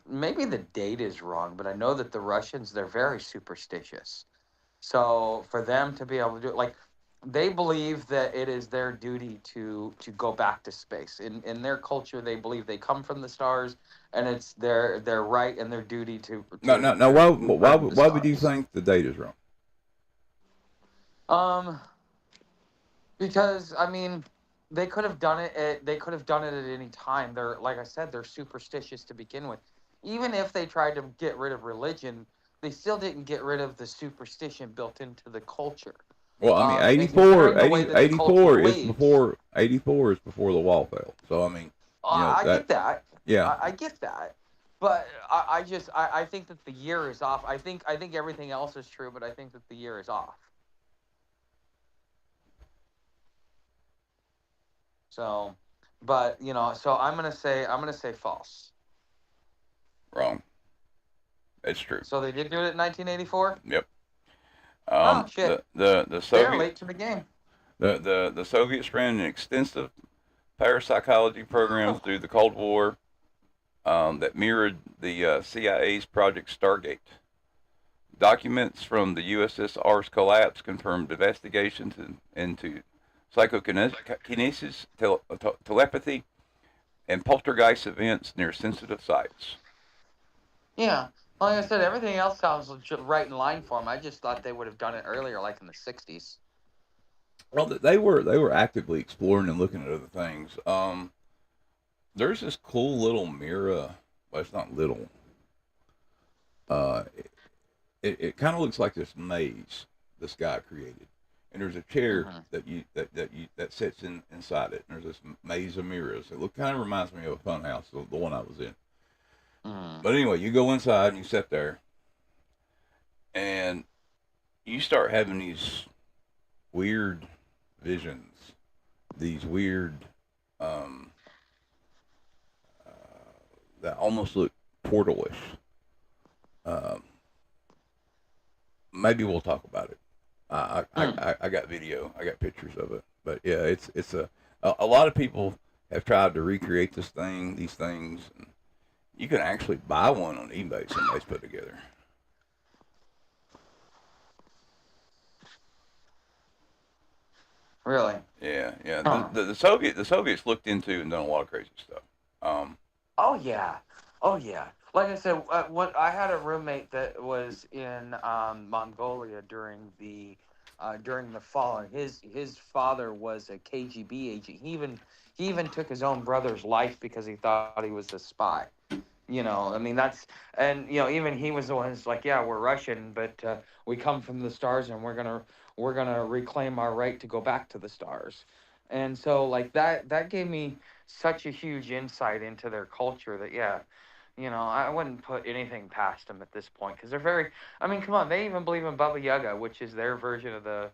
Speaker 2: Maybe the date is wrong, but I know that the Russians, they're very superstitious. So for them to be able to do it, like they believe that it is their duty to go back to space. In their culture, they believe they come from the stars, and it's their right and their duty
Speaker 1: No, no, no.
Speaker 2: to return to the
Speaker 1: Why would you
Speaker 2: stars.
Speaker 1: think the date is wrong?
Speaker 2: Um, because I mean, they could have done it. They could have done it at any time. They're like I said, they're superstitious to begin with. Even if they tried to get rid of religion, they still didn't get rid of the superstition built into the culture.
Speaker 1: Well, I mean,
Speaker 2: And considering the way that the culture
Speaker 1: 84 is
Speaker 2: waves,
Speaker 1: before 84 is before the wall fell. So I mean,
Speaker 2: I
Speaker 1: that
Speaker 2: get that.
Speaker 1: yeah.
Speaker 2: I get that. But I think that the year is off. I think everything else is true, but I think that the year is off. So, but so I'm gonna say false.
Speaker 1: Wrong. It's true.
Speaker 2: So they did do it in 1984.
Speaker 1: Yep.
Speaker 2: Oh shit,
Speaker 1: The
Speaker 2: they're
Speaker 1: Soviet
Speaker 2: late to the game.
Speaker 1: the Soviets ran an extensive parapsychology program through the Cold War that mirrored the CIA's Project Stargate. Documents from the USSR's collapse confirmed investigations into psychokinesis, telepathy, and poltergeist events near sensitive sites.
Speaker 2: Yeah, like I said, everything else sounds right in line for them. I just thought they would have done it earlier, like in the '60s.
Speaker 1: Well, they were actively exploring and looking at other things. There's this cool little mirror. Well, it's not little. Uh, it kind of looks like this maze this guy created, and there's a chair
Speaker 2: Hmm.
Speaker 1: that sits inside it. And there's this maze of mirrors. It kind of reminds me of a fun house, the one I was in.
Speaker 2: Hmm.
Speaker 1: But anyway, you go inside and you sit there, and you start having these weird visions, these weird um, uh, that almost look portalish. Um, Maybe we'll talk about it.
Speaker 2: Hmm.
Speaker 1: I got video. I got pictures of it. But yeah, it's a lot of people have tried to recreate these things. And you can actually buy one on eBay. Somebody's put together.
Speaker 2: Really?
Speaker 1: Yeah, yeah.
Speaker 2: Huh.
Speaker 1: The Soviets looked into and done a lot of crazy stuff. Um,
Speaker 2: Oh yeah. Oh yeah. Like I said, what I had a roommate that was in Mongolia during the fall, and his father was a KGB agent. He even took his own brother's life because he thought he was a spy. I mean that's and even he was the one who's like, yeah, we're Russian, but we come from the stars, and we're gonna reclaim our right to go back to the stars. And so like that gave me such a huge insight into their culture that yeah, I wouldn't put anything past them at this point because they're very. I mean, come on, they even believe in Baba Yaga, which is their version of the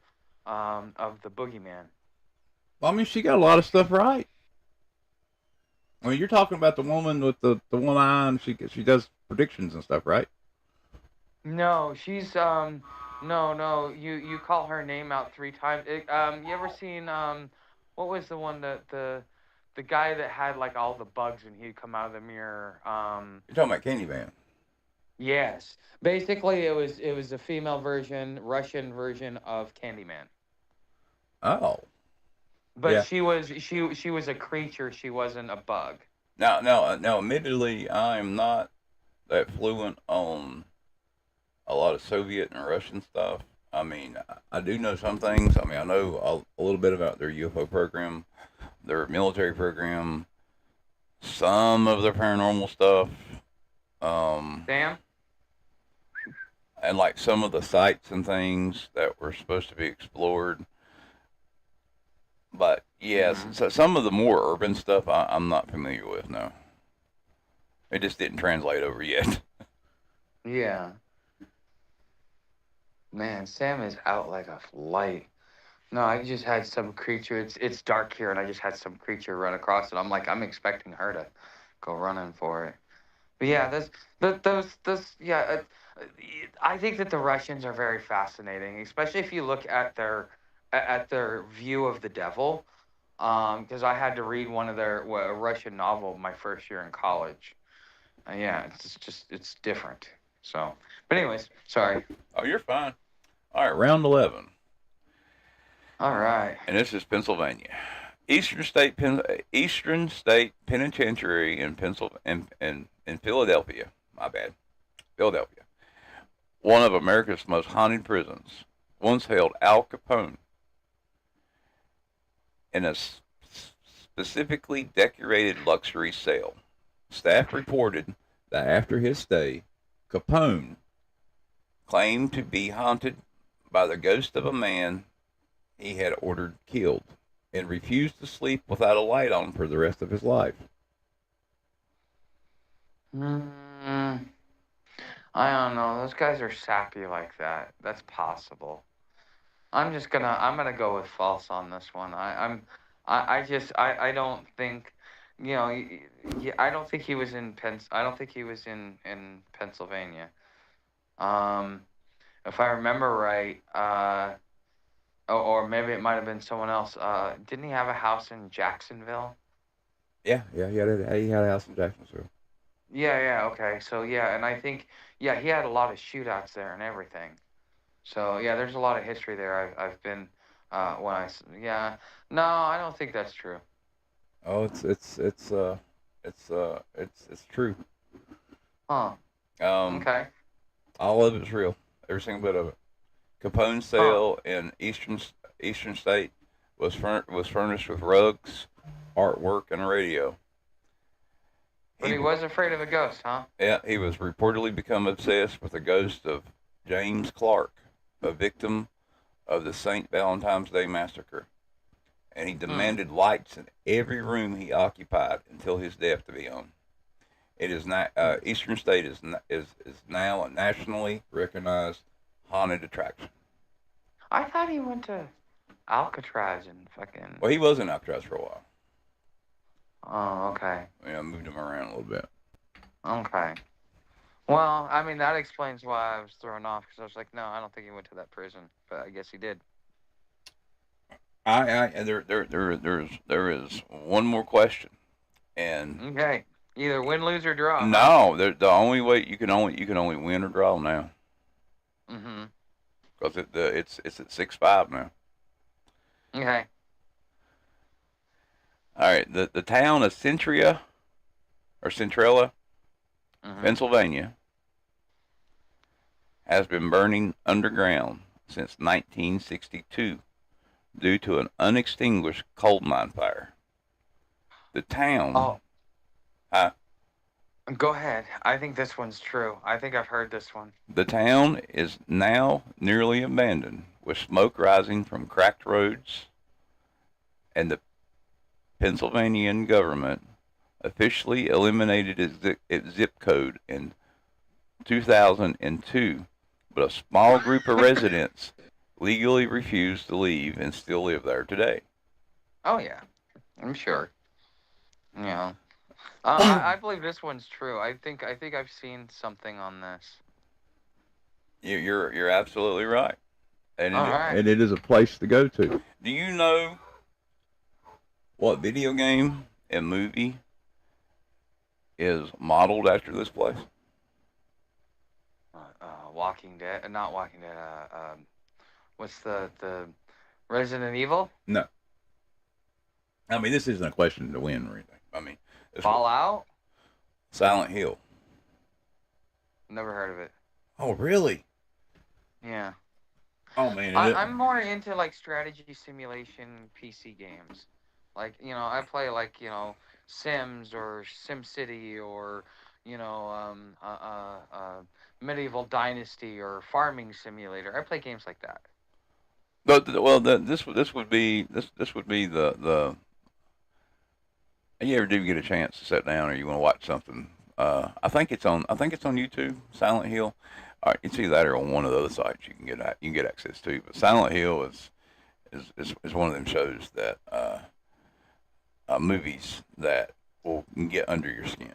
Speaker 2: boogeyman.
Speaker 1: well, I mean, she got a lot of stuff right. I mean, you're talking about the woman with the one eye, and she does predictions and stuff, right?
Speaker 2: No, she's no, you call her name out 3 times. You ever seen what was the one that the guy that had like all the bugs and he'd come out of the mirror?
Speaker 1: You're talking about Candyman.
Speaker 2: Yes. Basically it was a female version, Russian version of Candyman.
Speaker 1: Oh,
Speaker 2: But
Speaker 1: yeah.
Speaker 2: she was a creature, she wasn't a bug.
Speaker 1: Now, admittedly, I am not that fluent on a lot of Soviet and Russian stuff. I mean, I do know some things. I mean, I know a little bit about their UFO program, their military program, some of their paranormal stuff, um,
Speaker 2: Sam?
Speaker 1: and like some of the sites and things that were supposed to be explored. But yes,
Speaker 2: Mhm.
Speaker 1: so some of the more urban stuff I'm not familiar with. No, it just didn't translate over yet.
Speaker 2: Yeah. Man, Sam is out like a light. No, I just had some creature. It's dark here, and I just had some creature run across it. I'm like, I'm expecting her to go running for it. But yeah, I think that the Russians are very fascinating, especially if you look at their view of the devil. Because I had to read one of their a Russian novel my first year in college. Yeah, it's different. So, but anyways, sorry.
Speaker 1: Oh, you're fine. All right, round 11.
Speaker 2: All right.
Speaker 1: And this is Pennsylvania. Eastern State Penitentiary in in Philadelphia. My bad. Philadelphia. One of America's most haunted prisons. Once held Al Capone in a specifically decorated luxury cell. Staff reported that after his stay, Capone claimed to be haunted by the ghost of a man he had ordered killed and refused to sleep without a light on for the rest of his life.
Speaker 2: Mm, I don't know. Those guys are sappy like that. That's possible. I'm gonna go with false on this one. I don't think, I don't think he was I don't think he was in Pennsylvania. Um, if I remember right, or maybe it might have been someone else. Didn't he have a house in Jacksonvile?
Speaker 1: Yeah, he had a house in Jacksonville.
Speaker 2: Yeah, okay. So yeah, and I think yeah, he had a lot of shootouts there and everything. So yeah, there's a lot of history there. I've been yeah. No, I don't think that's true.
Speaker 1: Oh, it's true.
Speaker 2: Huh.
Speaker 1: Um,
Speaker 2: Okay.
Speaker 1: all of it's real. Every single bit of it. Capone's
Speaker 2: Huh.
Speaker 1: cell in Eastern State was furnished with rugs, artwork, and a radio.
Speaker 2: But
Speaker 1: He
Speaker 2: he was afraid of a ghost, huh?
Speaker 1: Yeah, he was reportedly become obsessed with the ghost of James Clark, a victim of the St. Valentine's Day massacre, and he
Speaker 2: Hmm.
Speaker 1: demanded lights in every room he occupied until his death to be on. It is not Eastern State is now a nationally recognized haunted attraction.
Speaker 2: I thought he went to Alcatraz and fucking.
Speaker 1: Well, he was in Alcatraz for a while.
Speaker 2: Oh, okay.
Speaker 1: Moved him around a little bit.
Speaker 2: Okay. Well, I mean that explains why I was thrown off because I was like, no, I don't think he went to that prison, but I guess he did.
Speaker 1: There is one more question, and
Speaker 2: Okay. Either win, lose, or draw, huh?
Speaker 1: no, the only way you can only win or draw now
Speaker 2: Mm-hmm.
Speaker 1: because it's at 6-5 now.
Speaker 2: Okay.
Speaker 1: All right, the town of Centrella,
Speaker 2: Mm-hmm.
Speaker 1: Pennsylvania, has been burning underground since 1962 due to an unextinguished coal mine fire. The town,
Speaker 2: Oh,
Speaker 1: uh,
Speaker 2: go ahead. I think this one's true. I think I've heard this one.
Speaker 1: the town is now nearly abandoned, with smoke rising from cracked roads, and the Pennsylvania government officially eliminated its zip code in 2002, but a small group of residents legally refused to leave and still live there today.
Speaker 2: Oh yeah, I'm sure. Yeah. I believe this one's true. I think I've seen something on this.
Speaker 1: You're absolutely right, and
Speaker 2: All right.
Speaker 1: it is a place to go to. Do you know what video game and movie is modeled after this place?
Speaker 2: Walking Dead, not Walking Dead. What's the Resident Evil?
Speaker 1: No, I mean this isn't a question to win or anything. I mean, it's
Speaker 2: Fallout?
Speaker 1: Silent Hill.
Speaker 2: Never heard of it.
Speaker 1: Oh, really?
Speaker 2: Yeah.
Speaker 1: Oh man,
Speaker 2: I'm more into like strategy simulation PC games. Like, I play like, Sims or SimCity or, you know, um, uh, uh, uh, Medieval Dynasty or Farming Simulator. I play games like that.
Speaker 1: well, this would be the. You ever do get a chance to sit down or you want to watch something? I think it's on YouTube. Silent Hill. All right, it's either that or on one of the other sites you can get access to. But Silent Hill is one of them shows that movies that will get under your skin.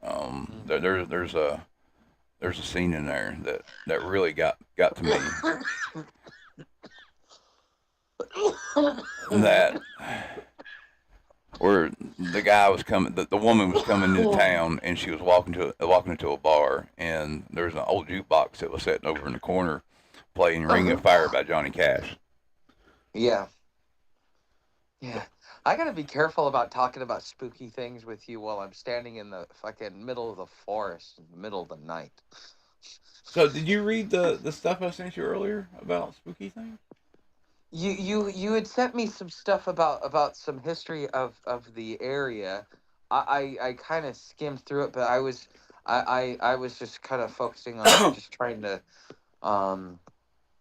Speaker 1: There's a scene in there that really got to me. That where the guy was coming, the woman was coming into town, and she was walking into a bar, and there was an old jukebox that was sitting over in the corner, playing "Ring of Fire" by Johnny Cash.
Speaker 2: Yeah. Yeah. I gotta be careful about talking about spooky things with you while I'm standing in the fucking middle of the forest in the middle of the night.
Speaker 1: So, did you read the stuff I sent you earlier about spooky things?
Speaker 2: You had sent me some stuff about some history of the area. I kind of skimmed through it, but I was just kind of focusing on just trying to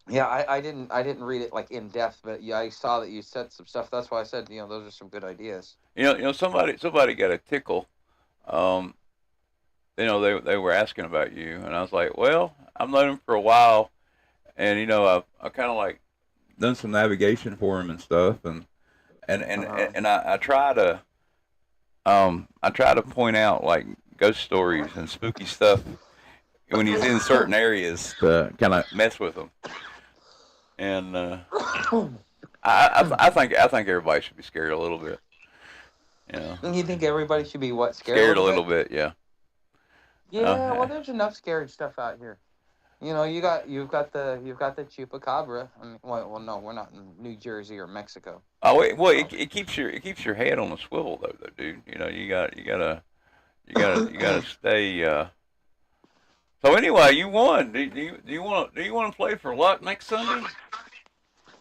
Speaker 2: yeah, I didn't read it like in depth, but yeah, I saw that you said some stuff. That's why I said, those are some good ideas.
Speaker 1: Somebody got a tickle. Um, they were asking about you, and I was like, well, I've known him for a while, and I kind of like done some navigation for him and stuff,
Speaker 2: Uh-huh.
Speaker 1: and I try to point out like ghost stories and spooky stuff when he's in certain areas to kind of mess with them. And I think everybody should be scared a little bit.
Speaker 2: You think everybody should be what, scared a
Speaker 1: Scared a
Speaker 2: little
Speaker 1: little
Speaker 2: bit?
Speaker 1: bit, yeah.
Speaker 2: Yeah, well, there's enough scary stuff out here. You've got the chupacabra. I mean, well, no, we're not in New Jersey or Mexico.
Speaker 1: Oh wait, well,
Speaker 2: So.
Speaker 1: it keeps your head on a swivel though, dude. You gotta stay. So anyway, you won. Do you want to play for luck next Sunday?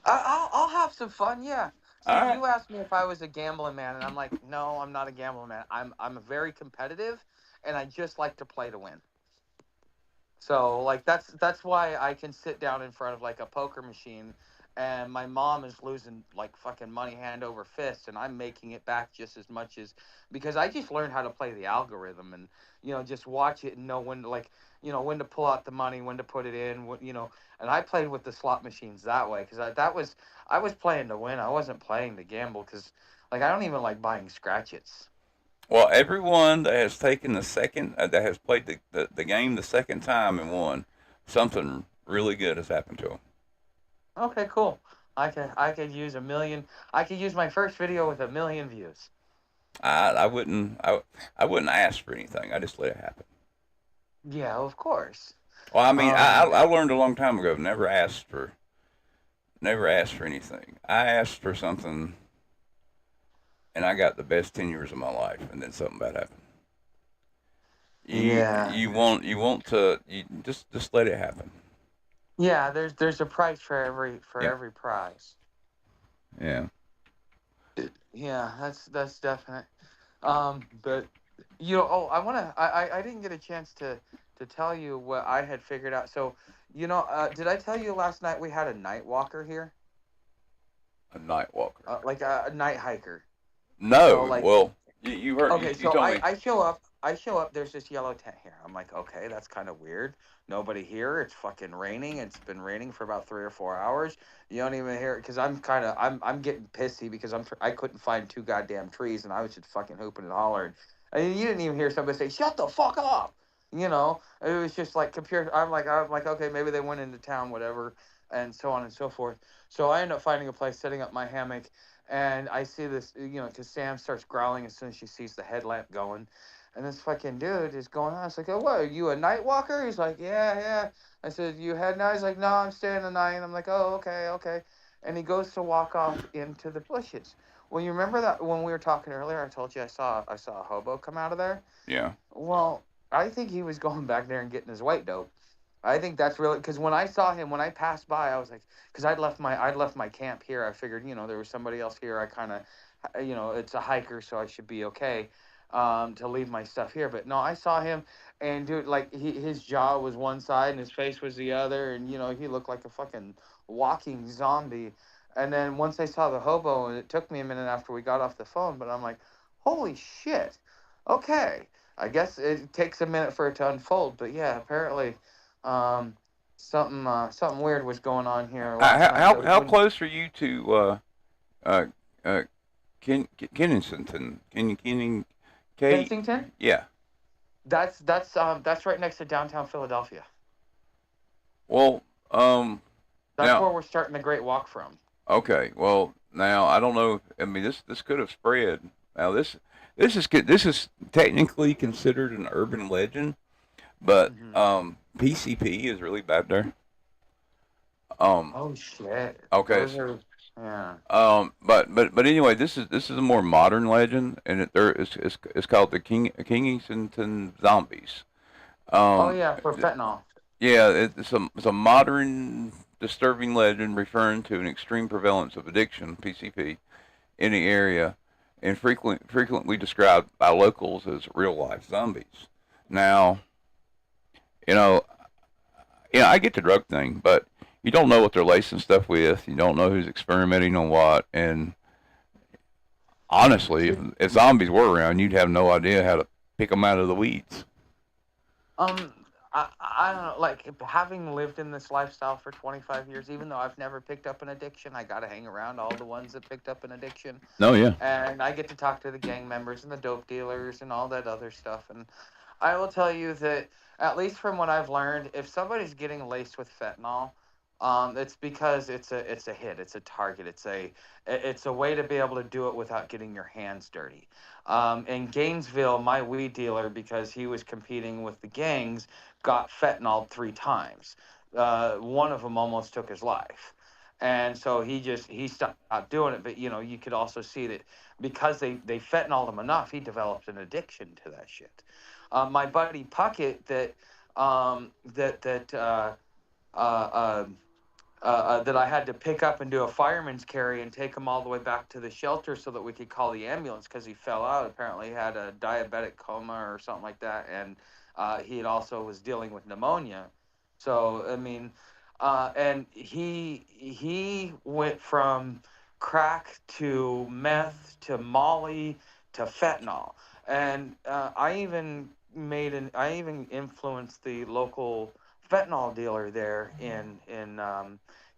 Speaker 2: I'll have some fun. Yeah.
Speaker 1: All
Speaker 2: See,
Speaker 1: right.
Speaker 2: you asked me if I was a gambling man, and I'm like, no, I'm not a gambling man. I'm very competitive, and I just like to play to win. So like that's why I can sit down in front of like a poker machine, and my mom is losing like fucking money hand over fist, and I'm making it back just as much as because I just learned how to play the algorithm and just watch it and know when to like when to pull out the money, when to put it in, and I played with the slot machines that way because I was playing to win. I wasn't playing to gamble because like I don't even like buying scratchets.
Speaker 1: Well, everyone that has taken that has played the game the second time and won, something really good has happened to them.
Speaker 2: Okay, cool. I could use a million. I could use my first video with 1 million views.
Speaker 1: I wouldn't ask for anything. I just let it happen.
Speaker 2: Yeah, of course.
Speaker 1: Well, I mean, I,
Speaker 2: Um,
Speaker 1: I learned a long time ago never asked for anything. I asked for something, and I got the best 10 years of my life, and then something bad happened. You
Speaker 2: yeah,
Speaker 1: you just let it happen.
Speaker 2: yeah. There's a price for every
Speaker 1: Yeah,
Speaker 2: prize.
Speaker 1: yeah.
Speaker 2: Yeah, that's definite. But oh, I didn't get a chance to tell you what I had figured out. So, did I tell you last night we had a night walker here?
Speaker 1: A night walker.
Speaker 2: Like a night hiker. So
Speaker 1: No,
Speaker 2: like
Speaker 1: well, you heard
Speaker 2: okay,
Speaker 1: you
Speaker 2: so
Speaker 1: told me.
Speaker 2: I show up, there's this yellow tent here. I'm like, okay, that's kind of weird. Nobody here. It's fucking raining. It's been raining for about 3 or 4 hours. You don't even hear it because I'm getting pissy because I couldn't find two goddamn trees and I was just fucking hooping and hollering. And you didn't even hear somebody say, "Shut the fuck up." It was just like computer. I'm like, okay, maybe they went into town, whatever, and so on and so forth. So I end up finding a place, setting up my hammock, and I see this, because Sam starts growling as soon as she sees the headlamp going. And this fucking dude is going on. It's like, oh, what? Are you a night walker? He's like, yeah, yeah. I said, you had night? He's like, no, I'm staying the night. And I'm like, oh, okay, okay. And he goes to walk off into the bushes. Well, you remember that when we were talking earlier, I told you I saw a hobo come out of there?
Speaker 1: Yeah.
Speaker 2: Well, I think he was going back there and getting his white dope. I think that's really because when I saw him when I passed by, I was like, because I'd left my camp here. I figured there was somebody else here. I kind of, it's a hiker, so I should be okay, to leave my stuff here. But no, I saw him, and dude, like his jaw was one side and his face was the other, and he looked like a fucking walking zombie. And then once I saw the hobo, and it took me a minute after we got off the phone, but I'm like, holy shit, okay. I guess it takes a minute for it to unfold, but yeah, apparently um, something weird was going on here last night.
Speaker 1: How close are you to uh, uh, Kennington? Kenning K?
Speaker 2: Kensington?
Speaker 1: Yeah.
Speaker 2: That's right next to downtown Philadelphia.
Speaker 1: Well,
Speaker 2: That's
Speaker 1: now,
Speaker 2: where we're starting the Great Walk from.
Speaker 1: okay. Well, now I don't know. I mean, this could have spread. Now this is technically considered an urban legend, but
Speaker 2: Hmm.
Speaker 1: PCP is really bad there. Um,
Speaker 2: Oh shit,
Speaker 1: okay.
Speaker 2: those are yeah.
Speaker 1: But anyway, this is a more modern legend, and it's called the Kingington Zombies.
Speaker 2: Oh
Speaker 1: Um,
Speaker 2: yeah, for fentanyl.
Speaker 1: yeah, it's a modern disturbing legend referring to an extreme prevalence of addiction (PCP) in the area, and frequently described by locals as real life zombies. Now, you know, I get the drug thing, but you don't know what they're lacing stuff with. You don't know who's experimenting on what, and honestly, if zombies were around, you'd have no idea how to pick them out of the weeds.
Speaker 2: Um, I don't know. Like having lived in this lifestyle for 25 years, even though I've never picked up an addiction, I got to hang around all the ones that picked up an addiction,
Speaker 1: No, yeah.
Speaker 2: and I get to talk to the gang members and the dope dealers and all that other stuff. And I will tell you that, at least from what I've learned, if somebody's getting laced with fentanyl, it's because it's a hit, it's a target, it's a way to be able to do it without getting your hands dirty. In Gainesville, my weed dealer, because he was competing with the gangs, got fentanyl 3 times. One of them almost took his life. And so he stopped doing it. But you could also see that because they fentanyl him enough, he developed an addiction to that shit. My buddy Puckett uh, that I had to pick up and do a fireman's carry and take him all the way back to the shelter so that we could call the ambulance because he fell out. Apparently, he had a diabetic coma or something like that, and he had also was dealing with pneumonia. So I mean, and he went from crack to meth to Molly to fentanyl, and I even influenced the local fentanyl dealer there in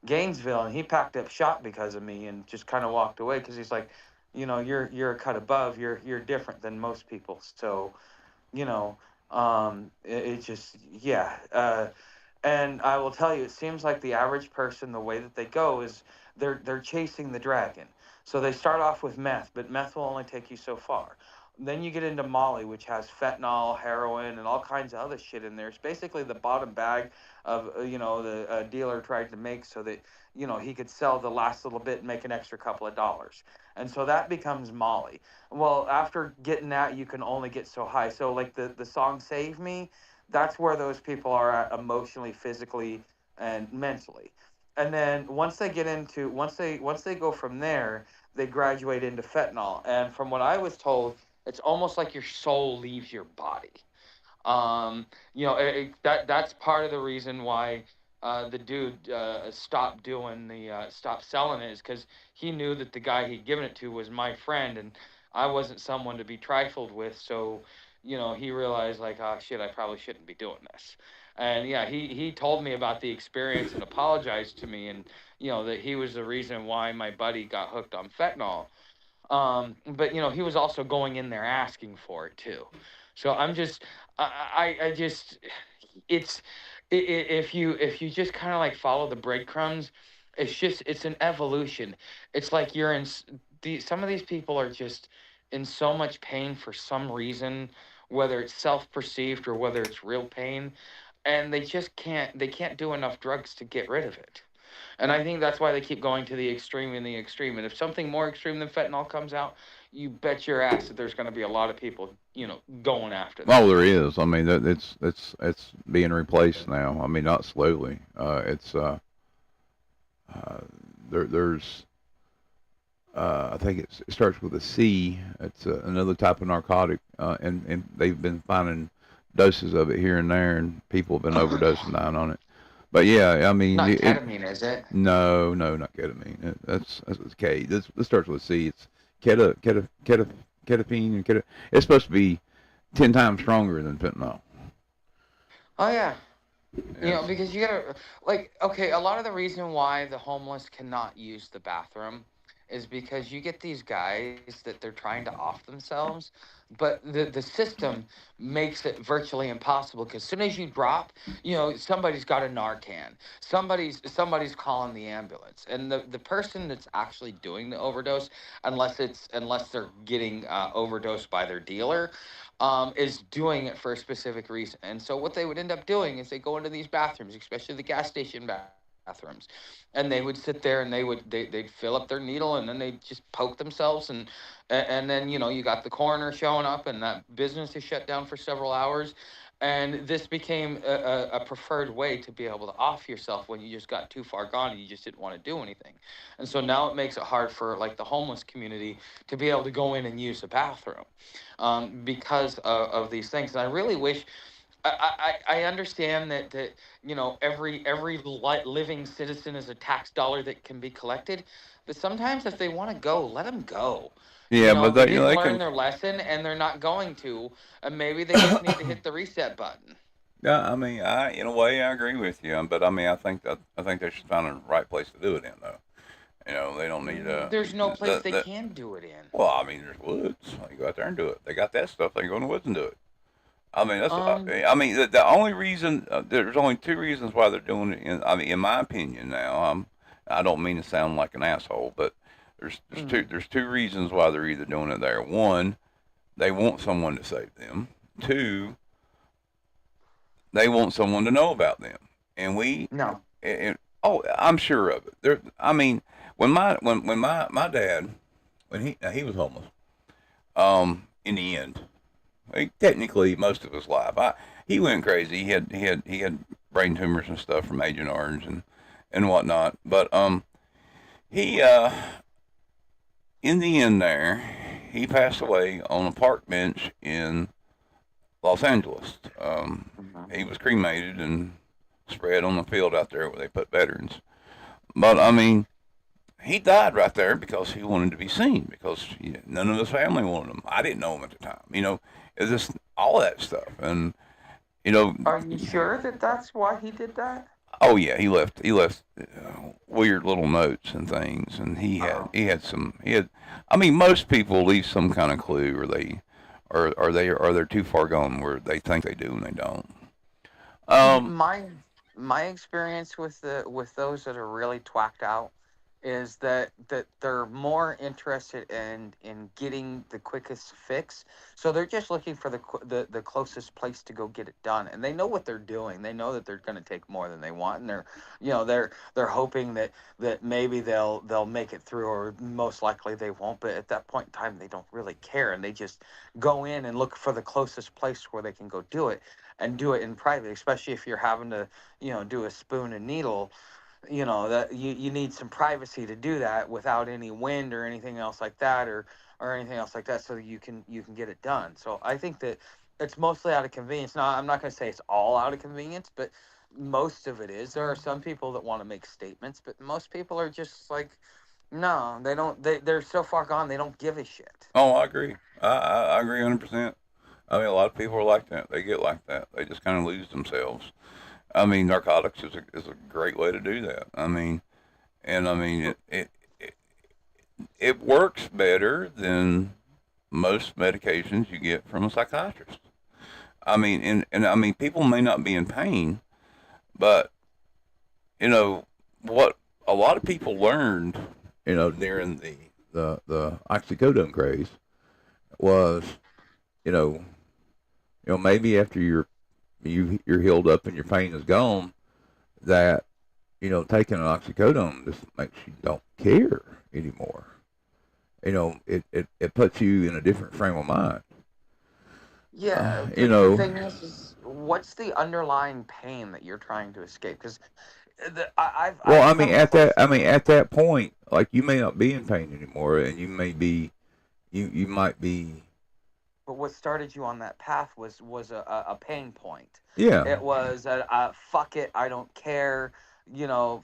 Speaker 2: Gainesville, and he packed up shop because of me and just kind of walked away because he's like, you're a cut above, you're different than most people. So you know, it just yeah. And I will tell you, it seems like the average person, the way that they go is they're chasing the dragon. So they start off with meth, but meth will only take you so far. Then you get into Molly, which has fentanyl, heroin, and all kinds of other shit in there. It's basically the bottom bag of the dealer tried to make so that he could sell the last little bit and make an extra couple of dollars. And so that becomes Molly. Well, after getting that, you can only get so high. So like the song "Save Me," that's where those people are at emotionally, physically, and mentally. And then once they go from there, they graduate into fentanyl. And from what I was told, it's almost like your soul leaves your body. That's part of the reason why the dude stopped selling it, is because he knew that the guy he'd given it to was my friend, and I wasn't someone to be trifled with. So, he realized like, oh shit, I probably shouldn't be doing this. And yeah, he told me about the experience and apologized to me, and that he was the reason why my buddy got hooked on fentanyl. But he was also going in there asking for it too. So I just, it's, if you just kind of like follow the breadcrumbs, it's an evolution. It's like some of these people are just in so much pain for some reason, whether it's self-perceived or whether it's real pain, and they can't do enough drugs to get rid of it. And I think that's why they keep going to the extreme and the extreme. And if something more extreme than fentanyl comes out, you bet your ass that there's going to be a lot of people, going after
Speaker 1: Oh,
Speaker 2: that.
Speaker 1: there is. I mean, it's being replaced now. I mean, not slowly. It's uh, there's I think it starts with a C. It's another type of narcotic, and they've been finding doses of it here and there, and people have been overdosing down on it. But yeah, I mean,
Speaker 2: Not
Speaker 1: it
Speaker 2: ketamine, is it?
Speaker 1: no, no, not ketamine. That's K. This starts with a C. It's ketamine and It's supposed to be 10 times stronger than fentanyl.
Speaker 2: Oh yeah.
Speaker 1: Yes.
Speaker 2: Because you gotta, like, okay, a lot of the reason why the homeless cannot use the bathroom is because you get these guys that they're trying to off themselves, but the system makes it virtually impossible because as soon as you drop, somebody's got a Narcan, somebody's calling the ambulance, and the person that's actually doing the overdose, unless they're getting overdosed by their dealer, is doing it for a specific reason. And so what they would end up doing is they go into these bathrooms, especially the gas station bathrooms, and they would sit there and they'd fill up their needle and then they'd just poke themselves, and then you got the coroner showing up and that business is shut down for several hours. And this became a preferred way to be able to off yourself when you just got too far gone and you just didn't want to do anything. And so now it makes it hard for like the homeless community to be able to go in and use the bathroom, because of these things. And I really wish, I understand that every living citizen is a tax dollar that can be collected, but sometimes if they want to go, let them go.
Speaker 1: Yeah, but
Speaker 2: They
Speaker 1: they,
Speaker 2: didn't
Speaker 1: they
Speaker 2: learn
Speaker 1: can.
Speaker 2: their lesson and they're not going to, and maybe they just need to hit the reset button.
Speaker 1: Yeah, I mean, in a way I agree with you, but I mean, I think they should find a right place to do it in, though. They don't need
Speaker 2: There's no place they
Speaker 1: the.
Speaker 2: can do it in.
Speaker 1: Well, I mean, there's woods. You go out there and do it. They got that stuff. They can go in the woods and do it. I mean, that's.
Speaker 2: Um,
Speaker 1: I mean, the only reason there's only two reasons why they're doing it. I mean, in my opinion, now, I don't mean to sound like an asshole, but
Speaker 2: mm,
Speaker 1: there's two reasons why they're either doing it there. One, they want someone to save them. Two, they want someone to know about them, and we.
Speaker 2: no.
Speaker 1: Oh, I'm sure of it. I mean, when my dad, when he was homeless, in the end, technically most of his life, he went crazy. He had brain tumors and stuff from Agent Orange and whatnot. But he in the end there, he passed away on a park bench in Los Angeles.
Speaker 2: Mhm.
Speaker 1: He was cremated and spread on the field out there where they put veterans. But I mean, he died right there because he wanted to be seen because none of his family wanted him. I didn't know him at the time. It's just all that stuff. And you know,
Speaker 2: Are you sure that that's why he did that?
Speaker 1: oh yeah, he left weird little notes and things, and he had
Speaker 2: Oh.
Speaker 1: he had some he had. I mean, most people leave some kind of clue, or they're too far gone where they think they do and they don't. Um,
Speaker 2: My experience with those that are really twacked out is that they're more interested in getting the quickest fix. So they're just looking for the closest place to go get it done, and they know what they're doing. They know that they're going to take more than they want, and they're hoping that maybe they'll make it through, or most likely they won't. But at that point in time, they don't really care, and they just go in and look for the closest place where they can go do it, and do it in private, especially if you're having to do a spoon and needle. That you need some privacy to do that without any wind or anything else like that, or anything else like that, so you can get it done. So I think that it's mostly out of convenience. Now, I'm not going to say it's all out of convenience, but most of it is. There are some people that want to make statements, but most people are just like, no, they don't. They're so far gone, they don't give a shit.
Speaker 1: oh, I agree. I agree 100%. I mean, a lot of people are like that. They get like that. They just kind of lose themselves. I mean, narcotics is a great way to do that. I mean, it works better than most medications you get from a psychiatrist. I mean, and I mean, people may not be in pain, but you know what? A lot of people learned, during the oxycodone craze was, you know, maybe after you're healed up and your pain is gone, that taking an oxycodone just makes you don't care anymore. It puts you in a different frame of mind.
Speaker 2: Yeah,
Speaker 1: You
Speaker 2: the
Speaker 1: know,
Speaker 2: thing is what's the underlying pain that you're trying to escape? Because
Speaker 1: well,
Speaker 2: I've come
Speaker 1: I
Speaker 2: close.
Speaker 1: mean, at that point, like you may not be in pain anymore, and you might be,
Speaker 2: But what started you on that path was a pain point.
Speaker 1: yeah.
Speaker 2: It was a fuck it, I don't care,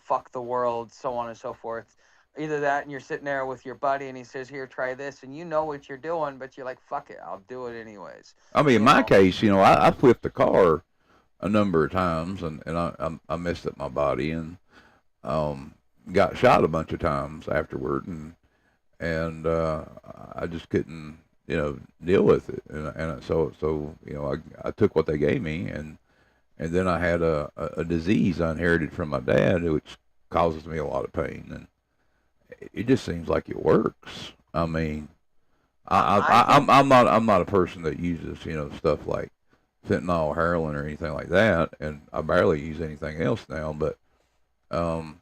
Speaker 2: fuck the world, so on and so forth. Either that, and you're sitting there with your buddy, and he says, "Here, try this," and you know what you're doing, but you're like, "Fuck it, I'll do it anyways."
Speaker 1: I mean, in
Speaker 2: You
Speaker 1: my
Speaker 2: know.
Speaker 1: case, I flipped the car a number of times, and I messed up my body and um got shot a bunch of times afterward, and and I just couldn't, deal with it, and so I took what they gave me, and then I had a disease I inherited from my dad, which causes me a lot of pain, and it just seems like it works. I mean,
Speaker 2: I think
Speaker 1: I'm not a person that uses stuff like fentanyl, heroin, or anything like that, and I barely use anything else now, but um,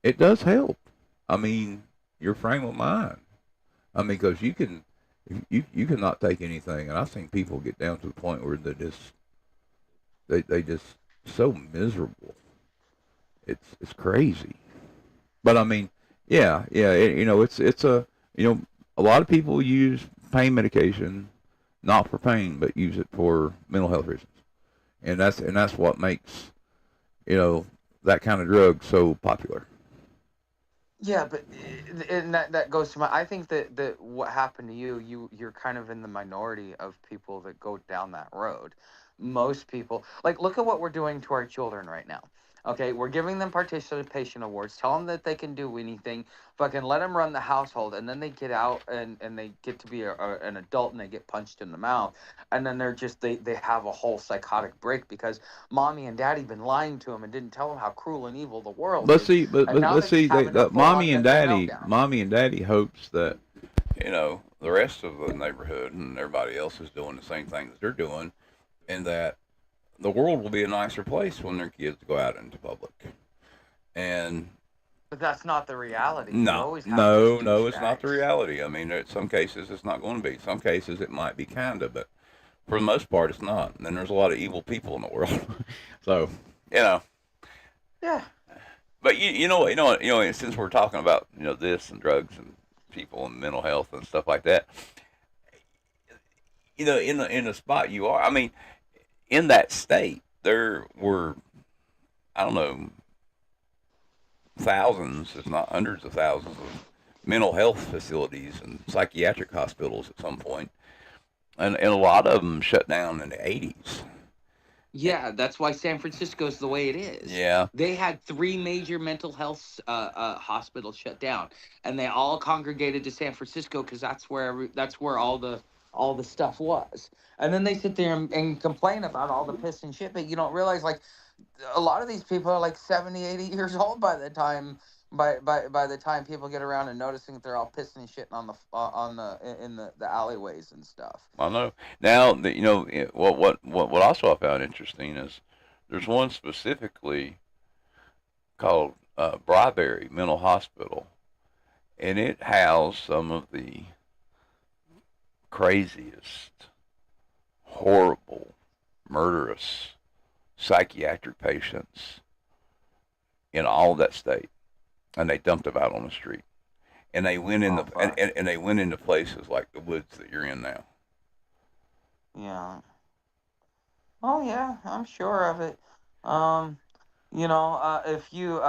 Speaker 1: it does help. I mean, your frame of mind. I mean, because you cannot take anything, and I've seen people get down to the point where they just so miserable. It's crazy. But I mean, yeah, it's a lot of people use pain medication not for pain, but use it for mental health reasons, and that's what makes you know that kind of drug so popular.
Speaker 2: Yeah, but and that goes to my. I think that what happened to you're kind of in the minority of people that go down that road. Most people, like, look at what we're doing to our children right now. Okay, we're giving them participation awards, tell them that they can do anything, fucking let them run the household, and then they get out and they get to be an adult and they get punched in the mouth, and then they have a whole psychotic break because mommy and daddy been lying to them and didn't tell them how cruel and evil the world
Speaker 1: But
Speaker 2: is,
Speaker 1: see,
Speaker 2: and now
Speaker 1: but
Speaker 2: they're just
Speaker 1: see,
Speaker 2: having a full on mental meltdown.
Speaker 1: mommy and daddy hopes that the rest of the neighborhood and everybody else is doing the same thing that they're doing, and that the world will be a nicer place when their kids go out into public. And
Speaker 2: But that's not the reality. You
Speaker 1: no,
Speaker 2: always have those
Speaker 1: no, no, it's not the
Speaker 2: douchebags.
Speaker 1: reality. I mean, in some cases it's not going to be. Some cases it might be kinda, but for the most part it's not. And then there's a lot of evil people in the world. So, you know,
Speaker 2: Yeah.
Speaker 1: but since we're talking about this and drugs and people and mental health and stuff like that, in the spot you are, I mean, in that state, there were, I don't know, thousands, if not hundreds of thousands, of mental health facilities and psychiatric hospitals at some point, and a lot of them shut down in the 80s.
Speaker 2: Yeah, that's why San Francisco's the way it is.
Speaker 1: Yeah.
Speaker 2: They had three major mental health hospitals shut down, and they all congregated to San Francisco because that's where all the stuff was. And then they sit there and complain about all the piss and shit, but you don't realize, like, a lot of these people are like 70, 80 years old by the time people get around and noticing that they're all pissing and shitting on the in the alleyways and stuff.
Speaker 1: I know. Now, what also I found interesting is there's one specifically called Bryberry Mental Hospital, and it housed some of the craziest, horrible, murderous psychiatric patients in all of that state, and they dumped them out on the street. And they went in
Speaker 2: Oh
Speaker 1: the
Speaker 2: fuck.
Speaker 1: and they went into places like the woods that you're in now.
Speaker 2: Yeah. Oh yeah, I'm sure of it. Um, if you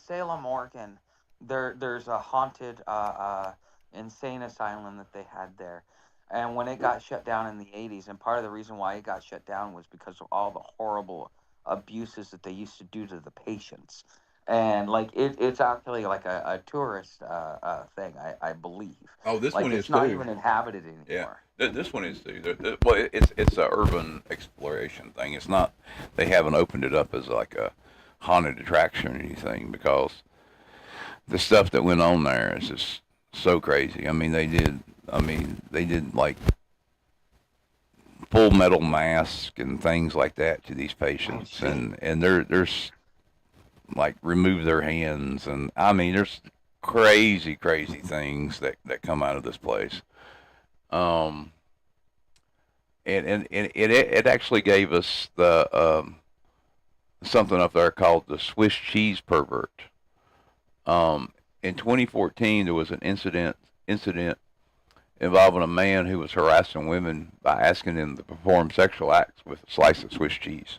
Speaker 2: Salem, Oregon, there's a haunted insane asylum that they had there, and when it got shut down in the '80s, and part of the reason why it got shut down was because of all the horrible abuses that they used to do to the patients. And like it's actually like a tourist thing, I believe.
Speaker 1: Oh, this
Speaker 2: Like
Speaker 1: one is
Speaker 2: it's not
Speaker 1: too.
Speaker 2: even inhabited
Speaker 1: Yeah,
Speaker 2: anymore.
Speaker 1: this one is too. Well, it's a urban exploration thing. It's not. They haven't opened it up as like a haunted attraction or anything because the stuff that went on there is just so crazy. I mean, they did. I mean, they did like full metal mask and things like that to these
Speaker 2: Oh
Speaker 1: patients,
Speaker 2: shit.
Speaker 1: and there's like remove their hands, and I mean, there's crazy things that come out of this place. Um, and it actually gave us the something up there called the Swiss cheese pervert. In 2014, there was an incident involving a man who was harassing women by asking them to perform sexual acts with a slice of Swiss cheese.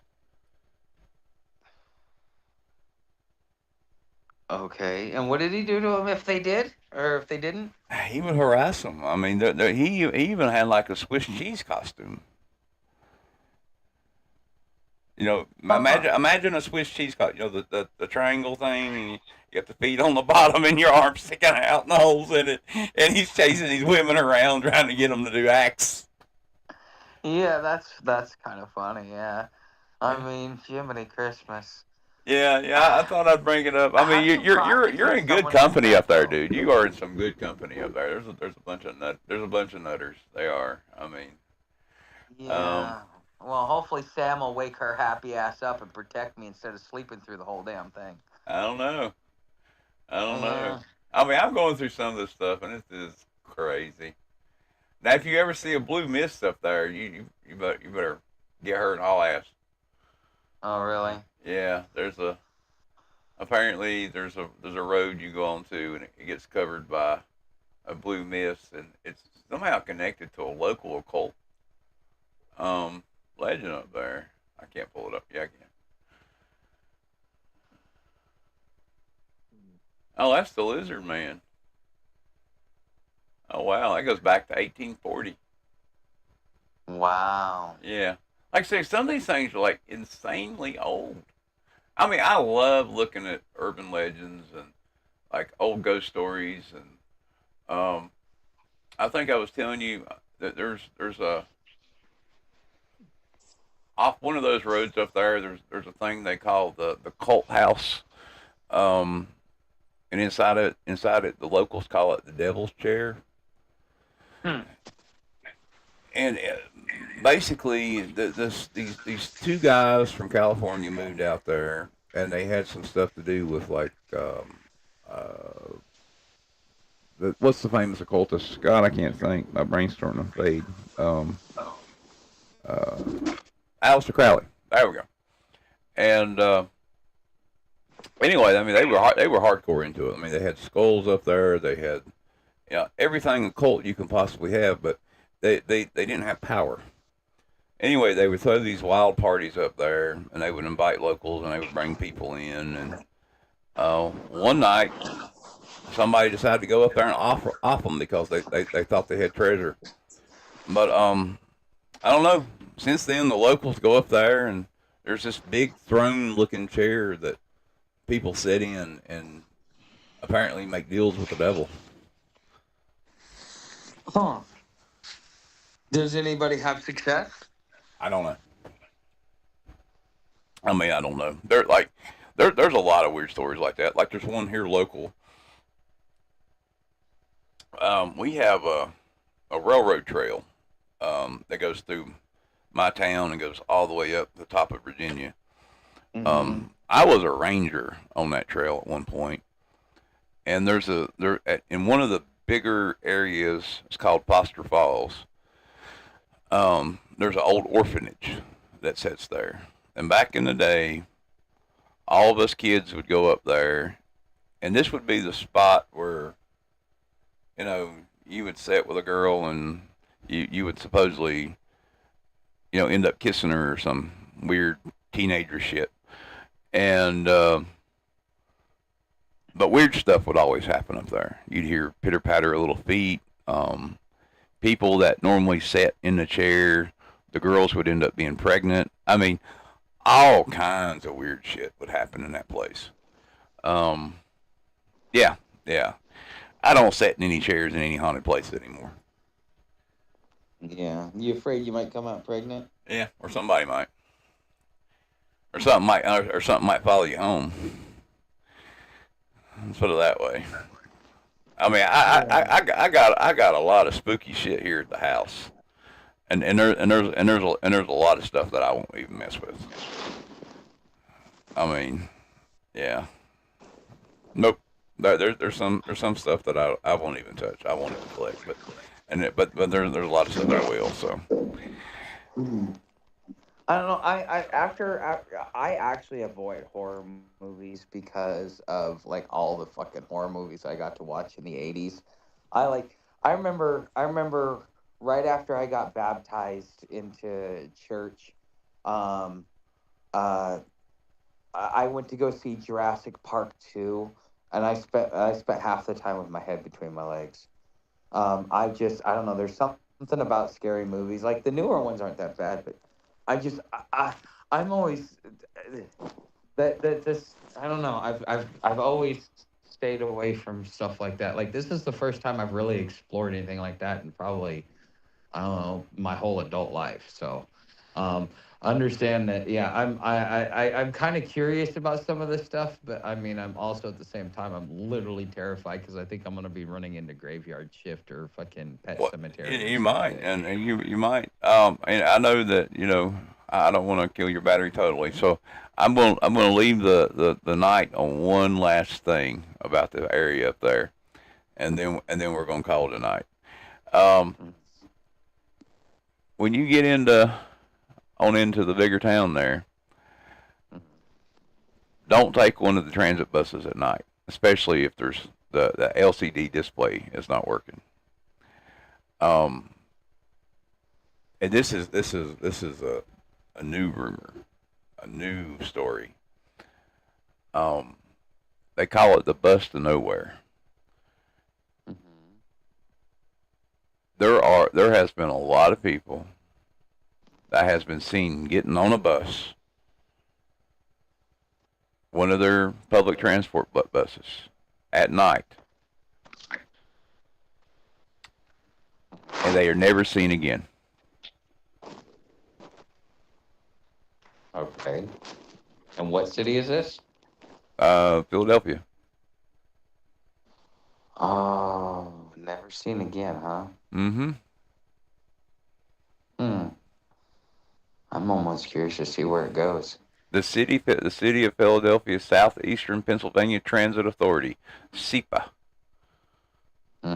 Speaker 2: Okay, and what did he do to them if they did or if they didn't?
Speaker 1: He would harass them. I mean, he even had like a Swiss cheese costume.
Speaker 2: Huh.
Speaker 1: Imagine a Swiss cheese cock. The triangle thing, and you got the feet on the bottom and your arms sticking out and the holes in it, and he's chasing these women around trying to get them to do acts.
Speaker 2: Yeah, that's kind of funny. Yeah. I mean, Jiminy Christmas.
Speaker 1: Yeah, yeah. I thought I'd bring it up. I mean,
Speaker 2: Have to
Speaker 1: you're
Speaker 2: prosecute
Speaker 1: in good
Speaker 2: someone like
Speaker 1: company up
Speaker 2: that,
Speaker 1: there,
Speaker 2: though.
Speaker 1: dude. You are in some good company up there. There's a bunch of nutters. They are. I mean, um,
Speaker 2: Yeah. Well, hopefully Sam will wake her happy ass up and protect me instead of sleeping through the whole damn thing.
Speaker 1: I don't know. I don't know.
Speaker 2: Yeah.
Speaker 1: I mean, I'm going through some of this stuff, and it's just crazy. Now, if you ever see a blue mist up there, you better get her and haul ass.
Speaker 2: Oh, really?
Speaker 1: Yeah, there's a road you go on to, and it gets covered by a blue mist, and it's somehow connected to a local occult um legend up there. I can't pull it up. Yeah, I can. Oh, that's the Lizard Man. Oh wow, that goes back to 1840.
Speaker 2: Wow.
Speaker 1: Yeah, like I say, some of these things are like insanely old. I mean, I love looking at urban legends and like old ghost stories, and I think I was telling you that there's a off one of those roads up there. There's a thing they call the cult house, um, and inside it the locals call it the Devil's Chair,
Speaker 2: Hmm.
Speaker 1: and basically these two guys from California moved out there, and they had some stuff to do with like uh, what's the famous occultist? God, I can't think. My brain's starting to fade. Um, uh, Aleister Crowley. There we go. And anyway, I mean they were hardcore into it. I mean they had skulls up there. They had everything occult you can possibly have, but they didn't have power. Anyway, they would throw these wild parties up there, and they would invite locals, and they would bring people in. And one night, somebody decided to go up there and off them because they thought they had treasure. But I don't know. Since then, the locals go up there, and there's this big throne-looking chair that people sit in and apparently make deals with the devil.
Speaker 2: Huh. Does anybody have success?
Speaker 1: I don't know. I mean, I don't know. There's a lot of weird stories like that. Like there's one here local. We have a railroad trail that goes through my town and goes all the way up the top of Virginia.
Speaker 2: Mm-hmm.
Speaker 1: I was a ranger on that trail at one point, and in one of the bigger areas. It's called Foster Falls. There's an old orphanage that sits there, and back in the day, all of us kids would go up there, and this would be the spot where you would sit with a girl and you would supposedly end up kissing her or some weird teenager shit. And but weird stuff would always happen up there. You'd hear pitter patter of little feet. People that normally sat in the chair, the girls would end up being pregnant. I mean, all kinds of weird shit would happen in that place. Um, yeah, yeah. I don't sit in any chairs in any haunted place anymore.
Speaker 2: Yeah. You afraid you might come out pregnant?
Speaker 1: Yeah, or somebody might, or something might follow you home. Let's put it that way. I mean,
Speaker 2: Yeah.
Speaker 1: I got a lot of spooky shit here at the house, and there's a lot of stuff that I won't even mess with. I mean, yeah, nope. There's some stuff that I won't even touch. I won't even collect, but there's a lot of stuff that I will. So
Speaker 2: I don't know. I actually avoid horror movies because of like all the fucking horror movies I got to watch in the '80s. I remember right after I got baptized into church, um, uh, I went to go see Jurassic Park 2, and I spent half the time with my head between my legs. I don't know. There's something about scary movies. Like the newer ones aren't that bad, but I just I'm always that this I don't know. I've always stayed away from stuff like that. Like this is the first time I've really explored anything like that in probably I don't know my whole adult life. So um understand that yeah, I'm kind of curious about some of this stuff, but I mean I'm also at the same time I'm literally terrified because I think I'm gonna be running into graveyard shift or fucking pet
Speaker 1: Well,
Speaker 2: cemetery or
Speaker 1: you might,
Speaker 2: something.
Speaker 1: and you might. And I know that I don't want to kill your battery totally, so I'm gonna leave the night on one last thing about the area up there, and then we're gonna call it a night. Um,
Speaker 2: Mm.
Speaker 1: when you get into the bigger town there,
Speaker 2: Mhm.
Speaker 1: don't take one of the transit buses at night, especially if there's the LCD display is not working. Um, and this is a new rumor, a new story. Um, they call it the bus to nowhere.
Speaker 2: Mhm.
Speaker 1: There has been a lot of people that has been seen getting on a bus, one of their public transport buses, at night, and they are never seen again.
Speaker 2: Okay. And what city is this?
Speaker 1: Philadelphia.
Speaker 2: Oh, never seen again, huh?
Speaker 1: Mm-hmm.
Speaker 2: Hmm. I'm almost curious to see where it goes.
Speaker 1: The city of Philadelphia Southeastern Pennsylvania Transit Authority, SEPA.
Speaker 2: Hmm.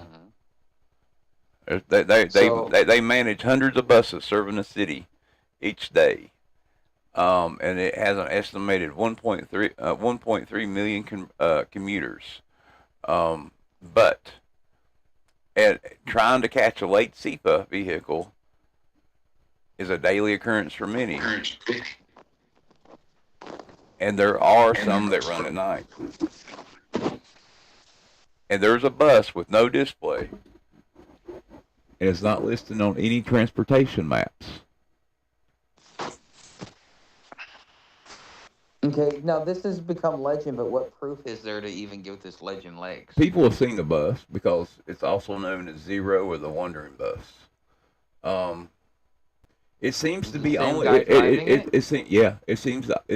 Speaker 1: They they, they
Speaker 2: So,
Speaker 1: they they manage hundreds of buses serving the city each day. And it has an estimated 1.3 million commuters. But trying to catch a late SEPA vehicle is a daily occurrence for many, and there are some that run at night. And there's a bus with no display, and it's not listed on any transportation maps.
Speaker 2: okay, now this has become legend, but what proof is there to even give this legend legs?
Speaker 1: People have seen the bus because it's also known as Zero or the Wandering Bus. Um, it seems
Speaker 2: Is
Speaker 1: to
Speaker 2: the
Speaker 1: be
Speaker 2: same
Speaker 1: only
Speaker 2: guy driving it?
Speaker 1: it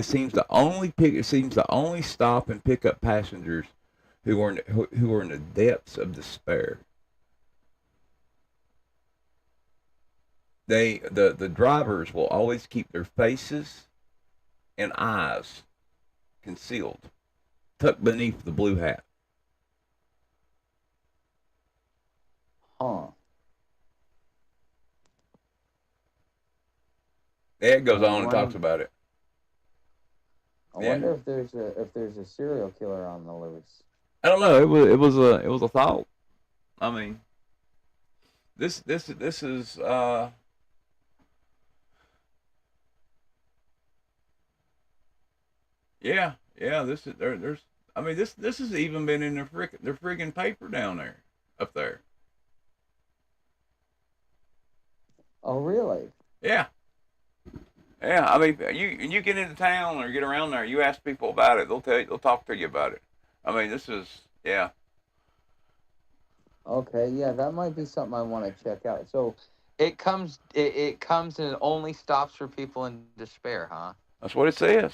Speaker 1: seems to only stop and pick up passengers who are in the depths of despair. The drivers will always keep their faces and eyes concealed, tucked beneath the blue hat.
Speaker 2: Huh.
Speaker 1: It
Speaker 2: I
Speaker 1: goes on and talks
Speaker 2: wonder,
Speaker 1: about it.
Speaker 2: I
Speaker 1: Yeah,
Speaker 2: wonder if there's a serial killer on the loose.
Speaker 1: I don't know. It was a thought. I mean, this is yeah. This is there's. I mean, this has even been in their friggin' paper down there, up there.
Speaker 2: Oh, really?
Speaker 1: Yeah, yeah. I mean, you get into town or get around there, you ask people about it, they'll talk to you about it. I mean, this is yeah.
Speaker 2: Okay, yeah, that might be something I want to check out. So it comes and it only stops for people in despair, huh?
Speaker 1: That's what it says.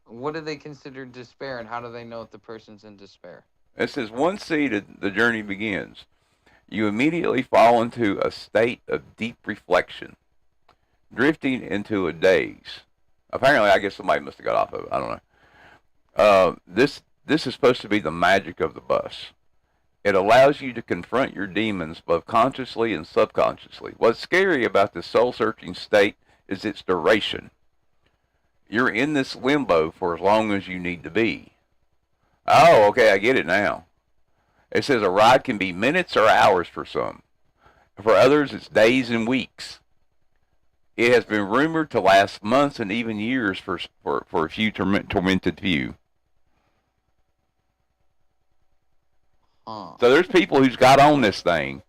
Speaker 2: What do they consider despair and how do they know if the person's in despair?
Speaker 1: It says once seated, the journey begins. You immediately fall into a state of deep reflection, drifting into a daze. Apparently, I guess somebody must have got off of it. I don't know. This is supposed to be the magic of the bus. It allows you to confront your demons both consciously and subconsciously. What's scary about this soul searching state is its duration. You're in this limbo for as long as you need to be. Oh, okay, I get it now. It says a ride can be minutes or hours for some. For others, it's days and weeks. It has been rumored to last months and even years for a few tormented few.
Speaker 2: Huh.
Speaker 1: So there's people who's got on this thing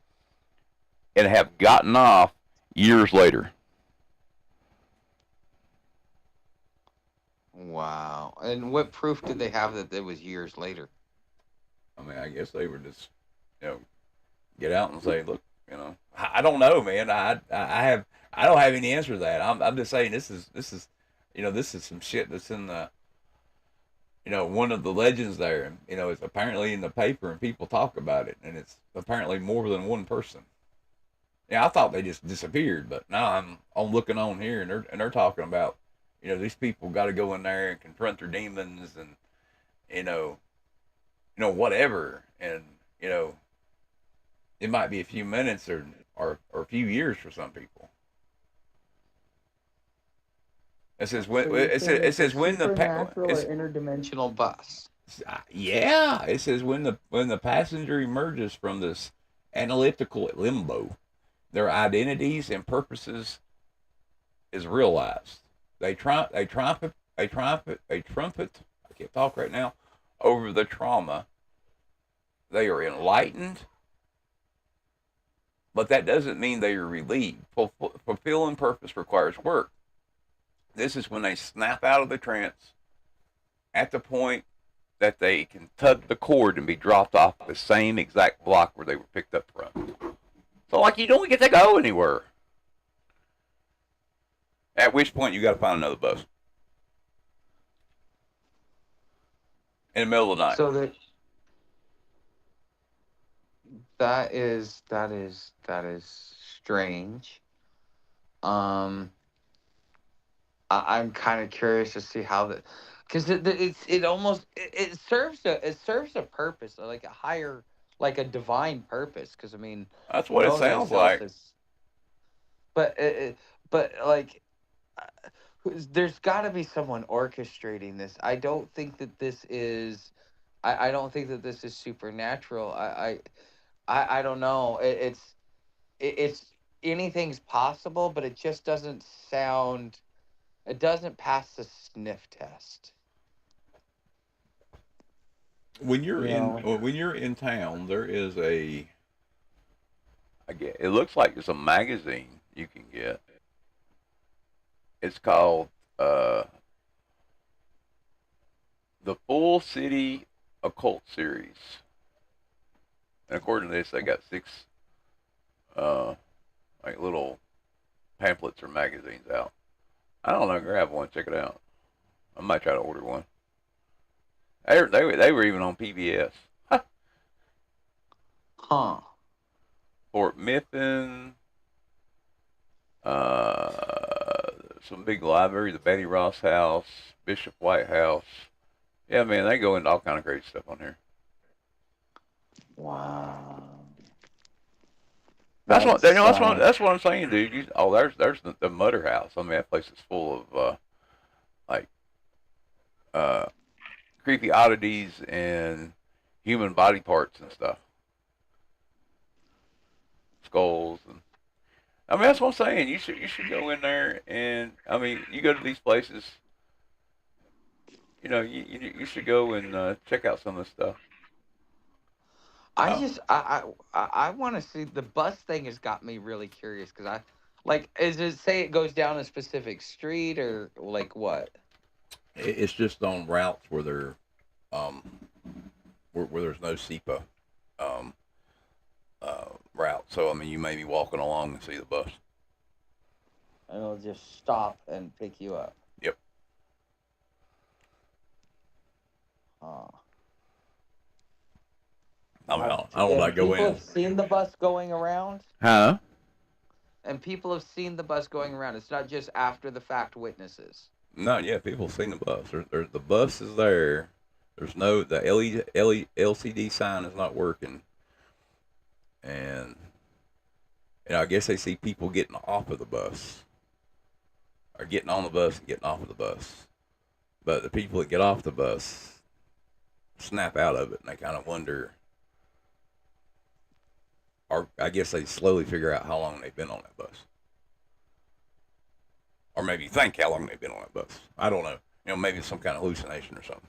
Speaker 1: and have gotten off years later.
Speaker 2: Wow. And what proof did they have that it was years later?
Speaker 1: I mean, I guess they were just, you know, get out and say, look, you know, I don't know, man. I don't have any answer to that. I'm just saying this is, you know, this is some shit that's in the, you know, one of the legends there. And, you know, it's apparently in the paper and people talk about it, and it's apparently more than one person. Yeah, I thought they just disappeared, but now I'm looking on here and they're talking about, you know, these people got to go in there and confront their demons and you know whatever, and you know it might be a few minutes or a few years for some people. It says when
Speaker 2: So you're saying
Speaker 1: it
Speaker 2: it's a
Speaker 1: says when
Speaker 2: supernatural or
Speaker 1: it's
Speaker 2: interdimensional bus?
Speaker 1: yeah, it says when the passenger emerges from this analytical limbo, their identities and purposes is realized. They trumpet. I can't talk right now. Over the trauma, they are enlightened, but that doesn't mean they are relieved. Fulfilling purpose requires work. This is when they snap out of the trance at the point that they can tug the cord and be dropped off the same exact block where they were picked up from. So, like, you don't get to go anywhere. At which point, you got to find another bus in the middle of the night.
Speaker 2: So that is strange. Um, I'm kind of curious to see how that, because it almost it serves a purpose, like a higher, like a divine purpose. Because I mean,
Speaker 1: That's what it
Speaker 2: know
Speaker 1: sounds
Speaker 2: thyself
Speaker 1: like.
Speaker 2: is, but but like, there's got to be someone orchestrating this. I don't think that this is. I don't think that this is supernatural. I don't know. It's anything's possible, but it just doesn't sound. It doesn't pass the sniff test. You know.
Speaker 1: When you're in town, there is I get it looks like it's a magazine you can get. It's called uh, the Full City Occult Series, and according to this, they got six uh, like little pamphlets or magazines out. I don't know, grab one, check it out. I might try to order one. They were even on PBS.
Speaker 2: Huh.
Speaker 1: Fort Mifflin, uh, some big library, the Betty Ross House, Bishop White House. Yeah, man, they go into all kind of crazy stuff on here.
Speaker 2: Wow.
Speaker 1: That's what I'm saying, dude. There's the Mutter House. I mean, that place is full of like uh, creepy oddities and human body parts and stuff, skulls and. I mean, that's what I'm saying. You should go in there and I mean, you go to these places. You know, you should go and check out some of this stuff.
Speaker 2: I
Speaker 1: Oh,
Speaker 2: just I want to see the bus thing has got me really curious because I like is it say it goes down a specific street or like what?
Speaker 1: it's just on routes where they're um where there's no SEPA um route. So I mean, you may be walking along and see the bus.
Speaker 2: And it'll just stop and pick you up.
Speaker 1: Yep.
Speaker 2: Uh,
Speaker 1: I mean, I don't
Speaker 2: and
Speaker 1: like go
Speaker 2: people
Speaker 1: in.
Speaker 2: have seen the bus going around,
Speaker 1: Huh?
Speaker 2: and people have seen the bus going around. It's not just after the fact witnesses.
Speaker 1: No, yeah, people have seen the bus. The bus is there. There's no the LCD sign is not working, and I guess they see people getting off of the bus, or getting on the bus and getting off of the bus. But the people that get off the bus snap out of it, and they kind of wonder, or I guess they slowly figure out how long they've been on that bus, or maybe think how long they've been on that bus. I don't know. You know, maybe it's some kind of hallucination or something.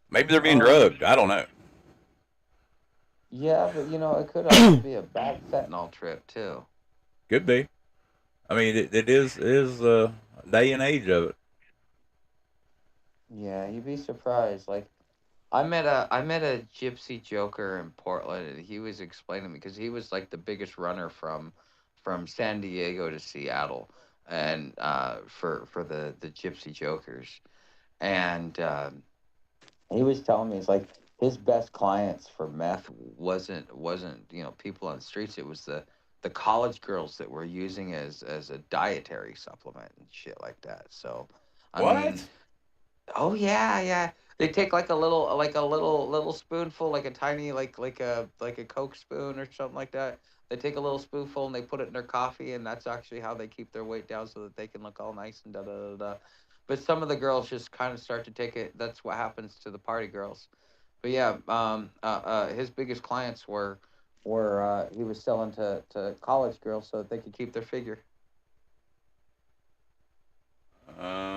Speaker 1: Maybe they're being drugged. I don't know.
Speaker 2: Yeah, but it could also be a bad fentanyl trip too.
Speaker 1: Could be. I mean, it is day and age of it.
Speaker 2: Yeah, you'd be surprised. Like, I met a gypsy joker in Portland, and he was explaining to me because he was like the biggest runner from San Diego to Seattle, and for the gypsy jokers, and he was telling me it's like his best clients for meth wasn't people on the streets. It was the college girls that were using as a dietary supplement and shit like that. So, I mean,
Speaker 1: What?
Speaker 2: oh yeah, yeah. They take like a little spoonful, like a tiny like a Coke spoon or something like that. They take a little spoonful and they put it in their coffee, and that's actually how they keep their weight down so that they can look all nice and da da da da. But some of the girls just kind of start to take it. That's what happens to the party girls. But yeah, his biggest clients were he was selling to college girls so that they could keep their figure.
Speaker 1: Uh,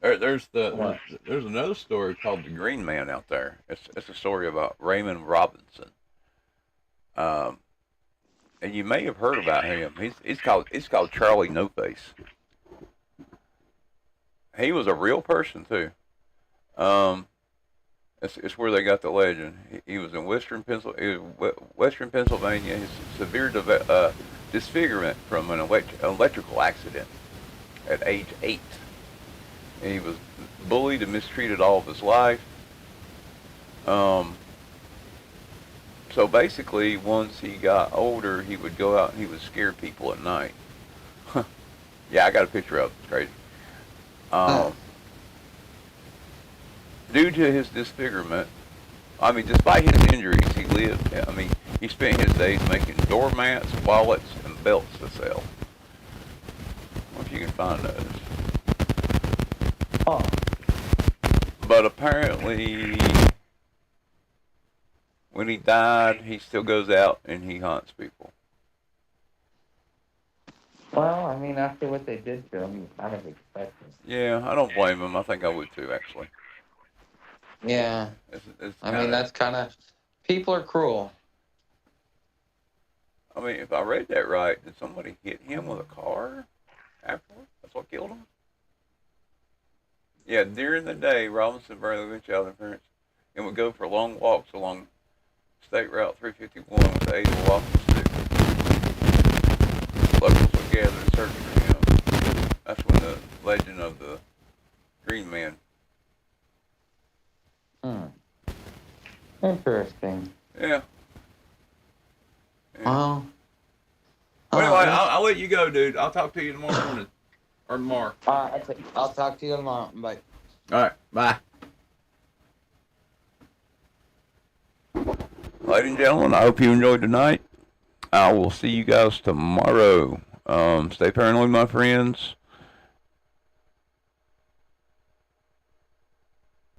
Speaker 2: What?
Speaker 1: there's another story called the Green Man out there. It's a story about Raymond Robinson. Um, and you may have heard about him. He's called Charlie No Face. He was a real person too. Um, it's where they got the legend. He was in Western Pennsylvania. His severe disfigurement from an electrical accident at age 8. And he was bullied and mistreated all of his life. Um, so basically, once he got older, he would go out and he would scare people at night. Yeah, I got a picture of it. It's crazy.
Speaker 2: Huh.
Speaker 1: Um, Due to his disfigurement, I mean, despite his injuries, he lived. I mean, he spent his days making doormats, wallets, and belts to sell. I wonder if you can find those.
Speaker 2: Huh.
Speaker 1: But apparently, when he died, he still goes out and he hunts people.
Speaker 2: Well, I mean, after what they did to him, you kind of expect it.
Speaker 1: Yeah, I don't blame him. I think I would too, actually.
Speaker 2: Yeah,
Speaker 1: It's
Speaker 2: I
Speaker 1: kind
Speaker 2: mean,
Speaker 1: of.
Speaker 2: that's kind of people are cruel.
Speaker 1: I mean, if I read that right, did somebody hit him with a car afterward? That's what killed him. Yeah, during the day, Robinson barely went child interference and would go for long walks along State Route 351 with the aid of a walking stick. Locals would gather and search for him. That's when the legend of the Green Man.
Speaker 2: Hmm. Interesting.
Speaker 1: Yeah. Yeah.
Speaker 2: Well,
Speaker 1: Well, anyway,
Speaker 2: that's
Speaker 1: I'll let you go, dude. I'll talk to you tomorrow morning or tomorrow.
Speaker 2: I'll talk to you tomorrow. Bye.
Speaker 1: All right. Bye. Ladies and gentlemen, I hope you enjoyed tonight. I will see you guys tomorrow. Stay paranoid, my friends.